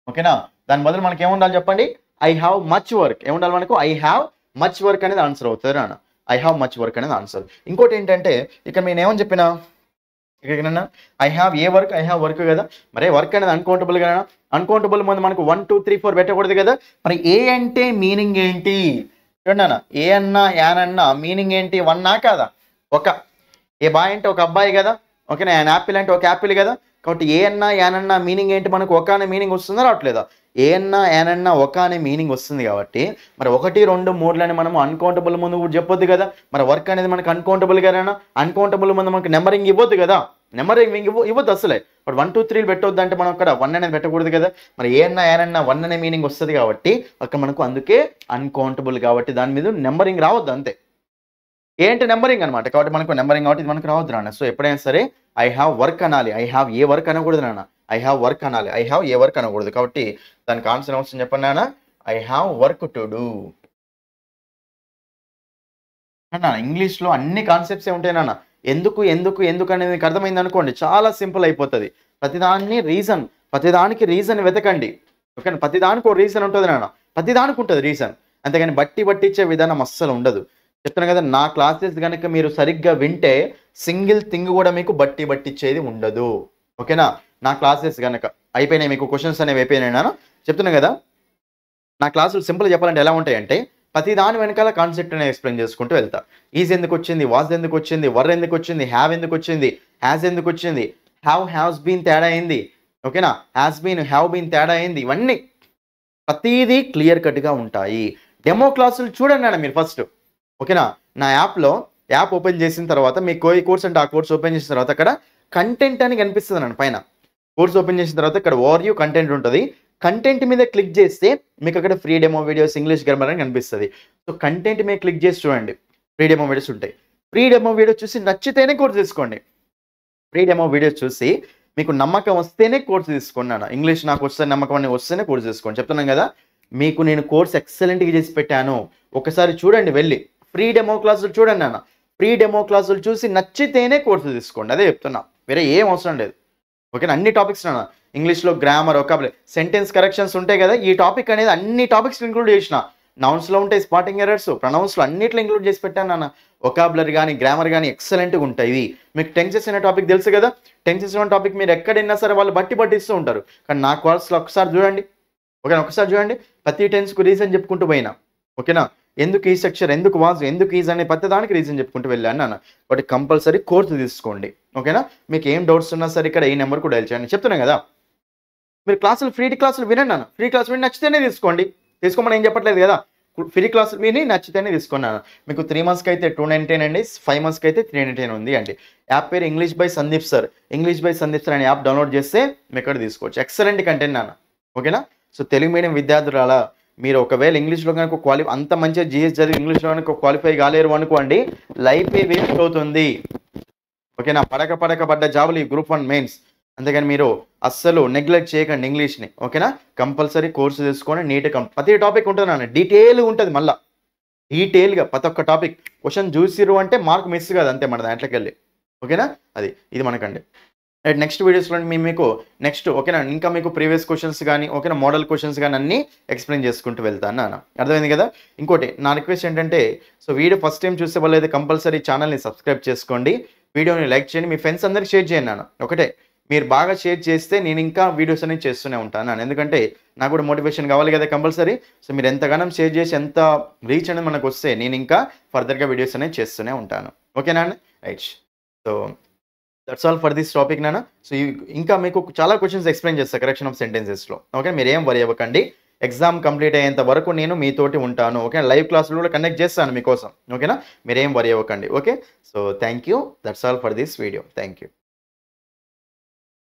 ఓకేనా? దాని బదులు మనకి ఏముండాలి చెప్పండి, ఐ హ్యావ్ మచ్ వర్క్. ఏముండాలి మనకు, ఐ హ్యావ్ మచ్ వర్క్ అనేది ఆన్సర్ అవుతుంది నాన్న. ఐ హ్యావ్ మచ్ వర్క్ అనేది ఆన్సర్. ఇంకోటి ఏంటంటే ఇక్కడ నేను ఏమని చెప్పినా, ఇక్కడ I have a work, I have work కదా. మరి వర్క్ అనేది అన్కౌంటబుల్ కదా. అన్కౌంటబుల్ ముందు మనకు 1 2 3 4 పెట్టకూడదు కదా. మరి ఏ అంటే మీనింగ్ ఏంటి చూడండి అన్న. ఏ అన్నా యాన్ అన్నా మీనింగ్ ఏంటి, 1 కాదా, ఒక. ఏ బాయ్ అంటే ఒక అబ్బాయి కదా. ఓకేనా? యాన్ యాపిల్ అంటే ఒక యాపిల్ కదా. కాబట్టి ఏ అన్నా యాన్ అన్నా మీనింగ్ ఏంటి మనకు, ఒక అనే మీనింగ్ వస్తుందా రావట్లేదా. ఏ అన్నా యాన్ అన్నా ఒక అనే మీనింగ్ వస్తుంది కాబట్టి మరి 1 2 3 మనం అన్కౌంటబుల్ ముందు కూడా చెప్పొద్దు కదా. మరి వర్క్ అనేది మనకు అన్కౌంటబుల్ కదా. అన్కౌంటబుల్ ముందు మనకు నెంబరింగ్ ఇవ్వద్దు కదా. నెంబరింగ్ ఇవ్వద్దు అసలే. బట్ 1 2 3 పెట్టొద్దు అంటే మనం అక్కడ 1 అనేది పెట్టకూడదు కదా. మరి ఏ అన్నా యాన్ అన్నా 1 అనే మీనింగ్ వస్తుంది కాబట్టి అక్కడ మనకు అందుకే అన్కౌంటబుల్ కాబట్టి దాని మీద నెంబరింగ్ రావద్దు అంతే. ఏంటి నెంబరింగ్ అనమాట. కాబట్టి మనకు నెంబరింగ్ కాబట్టి ఇది మనకు రావద్దు నాన్న. సో ఎప్పుడైనా సరే ఐ హ్యావ్ వర్క్ అనాలి, ఐ హ్యావ్ ఏ వర్క్ అనకూడదు నాన్న. ఐ హ్యావ్ వర్క్ అనాలి, ఐ హ్యావ్ ఏ వర్క్ అనకూడదు. కాబట్టి దానికి ఆన్సర్ ఏమొస్తుంది చెప్పండి నాన్న, I have work to do. ఇంగ్లీష్లో అన్ని కాన్సెప్ట్సే ఉంటాయి నాన్న. ఎందుకు ఎందుకు ఎందుకు అనేది మీకు అర్థమైంది అనుకోండి, చాలా సింపుల్ అయిపోతుంది. ప్రతిదానికి రీజన్ వెతకండి. ఓకే? ప్రతిదానికి ఒక రీజన్ ఉంటుంది నాన్న. ప్రతిదానికి ఉంటుంది రీజన్. అంతేగాని బట్టిచ్చే విధానం అస్సలు ఉండదు. చెప్తాను కదా, నా క్లాసెస్ కనుక మీరు సరిగ్గా వింటే సింగిల్ థింగ్ కూడా మీకు బట్టిచ్చేది ఉండదు. ఓకేనా? నా క్లాసెస్ కనుక అయిపోయినాయి, మీకు క్వశ్చన్స్ అనేవి అయిపోయినాయి నాన్న. చెప్తున్నా కదా, నా క్లాసులు సింపుల్ చెప్పాలంటే ఎలా ఉంటాయంటే ప్రతి దాని వెనకాల కాన్సెప్ట్ అనేది ఎక్స్ప్లెయిన్ చేసుకుంటూ వెళ్తా. ఈజ్ ఎందుకు వచ్చింది, వాజ్ ఎందుకు వచ్చింది, వర్ ఎందుకు వచ్చింది, హ్యావ్ ఎందుకు వచ్చింది, హ్యాజ్ ఎందుకు వచ్చింది, హ్యావ్స్ బీన్ తేడా అయింది. ఓకేనా? హ్యాస్ బీన్, హ్యావ్ బీన్ తేడా అయింది. ఇవన్నీ ప్రతిదీ క్లియర్ కట్గా ఉంటాయి. డెమో క్లాసులు చూడండి అన్న మీరు ఫస్ట్. ఓకేనా? నా యాప్ ఓపెన్ చేసిన తర్వాత మీకు కోర్స్ అంటే ఆ కోర్స్ ఓపెన్ చేసిన తర్వాత అక్కడ కంటెంట్ అని కనిపిస్తుంది నన్ను పైన. కోర్స్ ఓపెన్ చేసిన తర్వాత ఇక్కడ ఓవర్ వ్యూ కంటెంట్ ఉంటుంది. కంటెంట్ మీద క్లిక్ చేస్తే మీకు అక్కడ free demo videos English grammar అని కనిపిస్తుంది. సో కంటెంట్ మీద క్లిక్ చేసి చూడండి, ఫ్రీ డెమో వీడియోస్ ఉంటాయి. ఫ్రీ డెమో వీడియో చూసి నచ్చితేనే కోర్స్ తీసుకోండి. ఫ్రీ డెమో వీడియోస్ చూసి మీకు నమ్మకం వస్తేనే కోర్స్ తీసుకున్నాను. ఇంగ్లీష్ నాకు వస్తే నమ్మకం అని వస్తేనే కోర్స్ తీసుకోండి. చెప్తున్నాను కదా, మీకు నేను కోర్స్ ఎక్సలెంట్గా చేసి పెట్టాను. ఒకసారి చూడండి, వెళ్ళి ఫ్రీ డెమో క్లాసులు చూడండి అన్న. ఫ్రీ డెమో క్లాసులు చూసి నచ్చితేనే కోర్సు తీసుకోండి. అదే చెప్తున్నా, వేరే ఏం అవసరం లేదు. ఓకేనా, అన్ని టాపిక్స్ అన్న. ఇంగ్లీష్లో గ్రామర్, వొకాబులరీ, సెంటెన్స్ కరెక్షన్స్ ఉంటాయి కదా, ఈ టాపిక్ అనేది అన్ని టాపిక్స్ ఇంక్లూడ్ చేసిన. నౌన్స్లో ఉంటాయి స్పాటింగ్ ఎర్రర్స్, ప్రొనౌన్స్లో అన్నిట్లో ఇంక్లూడ్ చేసి పెట్టాను అన్న. వొకాబులరీ కానీ గ్రామర్ కానీ ఎక్సలెంట్గా ఉంటాయి. మీకు టెన్సెస్ అనే టాపిక్ తెలుసు కదా, టెన్సెస్ అనే టాపిక్ మీరు ఎక్కడైనా సరే వాళ్ళు పట్టిస్తూ ఉంటారు. కానీ నా కోర్సులో ఒకసారి చూడండి, ఓకేనా, ఒకసారి చూడండి. ప్రతి టెన్స్కు రీజన్ చెప్పుకుంటూ పోయినా. ఓకేనా, ఎందుకు ఈ స్ట్రక్చర్, ఎందుకు వాజ్, ఎందుకు ఈజ్ అనే ప్రతి దానికి రీజన్ చెప్పుకుంటూ వెళ్ళాను అన్న. కాబట్టి కంపల్సరీ కోర్సు తీసుకోండి. ఓకేనా, మీకు ఏం డౌట్స్ ఉన్నా సరే ఇక్కడ ఈ నెంబర్కు డైల్ చేయండి. చెప్తున్నాను కదా, మీరు క్లాసులు ఫ్రీ క్లాసులు వినండి అన్న. ఫ్రీ క్లాస్ విని నచ్చితేనే తీసుకోండి. తీసుకోమని ఏం చెప్పట్లేదు కదా, ఫ్రీ క్లాసులు విని నచ్చితేనే తీసుకున్నాను. మీకు 3 మంత్స్కి అయితే 299 అండి, 5 మంత్స్కి అయితే 399 ఉంది అండి. యాప్ పేరు English by Sandeep sir. English by Sandeep sir అనే యాప్ డౌన్లోడ్ చేస్తే మీకు ఇక్కడ తీసుకోవచ్చు. ఎక్సలెంట్ కంటెంట్ అన్న. ఓకేనా, సో తెలుగు మీడియం విద్యార్థులు అలా మీరు ఒకవేళ ఇంగ్లీష్లో కనుక అంత మంచిగా జిఎస్ చదివి ఇంగ్లీష్లో కనుక క్వాలిఫై కాలేరు అనుకోండి, లైఫ్ వేస్ట్ అవుతుంది. ఓకేనా, పడ్డ జాబులు ఈ గ్రూప్ 1 మెయిన్స్. అందుకని మీరు అస్సలు నెగ్లెక్ట్ చేయకండి ఇంగ్లీష్ని. ఓకేనా, కంపల్సరీ కోర్సు తీసుకొని నీట్గా ప్రతి టాపిక్ ఉంటుంది అన్న, డీటెయిల్గా ఉంటుంది. మళ్ళీ డీటెయిల్గా ప్రతి ఒక్క టాపిక్ క్వశ్చన్ చూసిరు అంటే మార్క్ మిస్ కాదు అంతే మన దాంట్లోకి వెళ్ళి. ఓకేనా, ఇది మనకండి. అండ్ నెక్స్ట్ వీడియోస్లో మీకు నెక్స్ట్ ఓకేనా ఇంకా మీకు ప్రీవియస్ క్వశ్చన్స్ కానీ ఓకేనా మోడల్ క్వశ్చన్స్ కానీ అన్నీ ఎక్స్ప్లెయిన్ చేసుకుంటూ వెళ్తాను అన్న. అర్థమైంది కదా. ఇంకోటి నా రిక్వెస్ట్ ఏంటంటే, సో వీడియో ఫస్ట్ టైం చూసే వాళ్ళు అయితే కంపల్సరీ ఛానల్ని సబ్స్క్రైబ్ చేసుకోండి, వీడియోని లైక్ చేయండి, మీ ఫ్రెండ్స్ అందరికి షేర్ చేయండి అన్న. ఒకటే, మీరు బాగా షేర్ చేస్తే నేను ఇంకా వీడియోస్ అనేది చేస్తూనే ఉంటాను అన్న. ఎందుకంటే నాకు కూడా మోటివేషన్ కావాలి కదా కంపల్సరీ. సో మీరు ఎంతగానో షేర్ చేసి ఎంత రీచ్ అనేది మనకు వస్తే నేను ఇంకా ఫర్దర్గా వీడియోస్ అనేది చేస్తూనే ఉంటాను. ఓకేనా అండి, right. So that's all for this topic నాన్న. సో ఇంకా మీకు చాలా క్వశ్చన్స్ ఎక్స్ప్లెయిన్ చేస్తాను కరెక్షన్ ఆఫ్ సెంటెన్సెస్లో. ఓకే, మీరు ఏం వరి అవ్వకండి, ఎగ్జామ్ కంప్లీట్ అయ్యేంత వరకు నేను మీతోటి ఉంటాను. ఓకే, లైవ్ క్లాసులు కూడా కండక్ట్ చేస్తాను మీకోసం. ఓకేనా, మీరేం వరి అవ్వకండి. Okay, so thank you. That's all for this video. Thank you.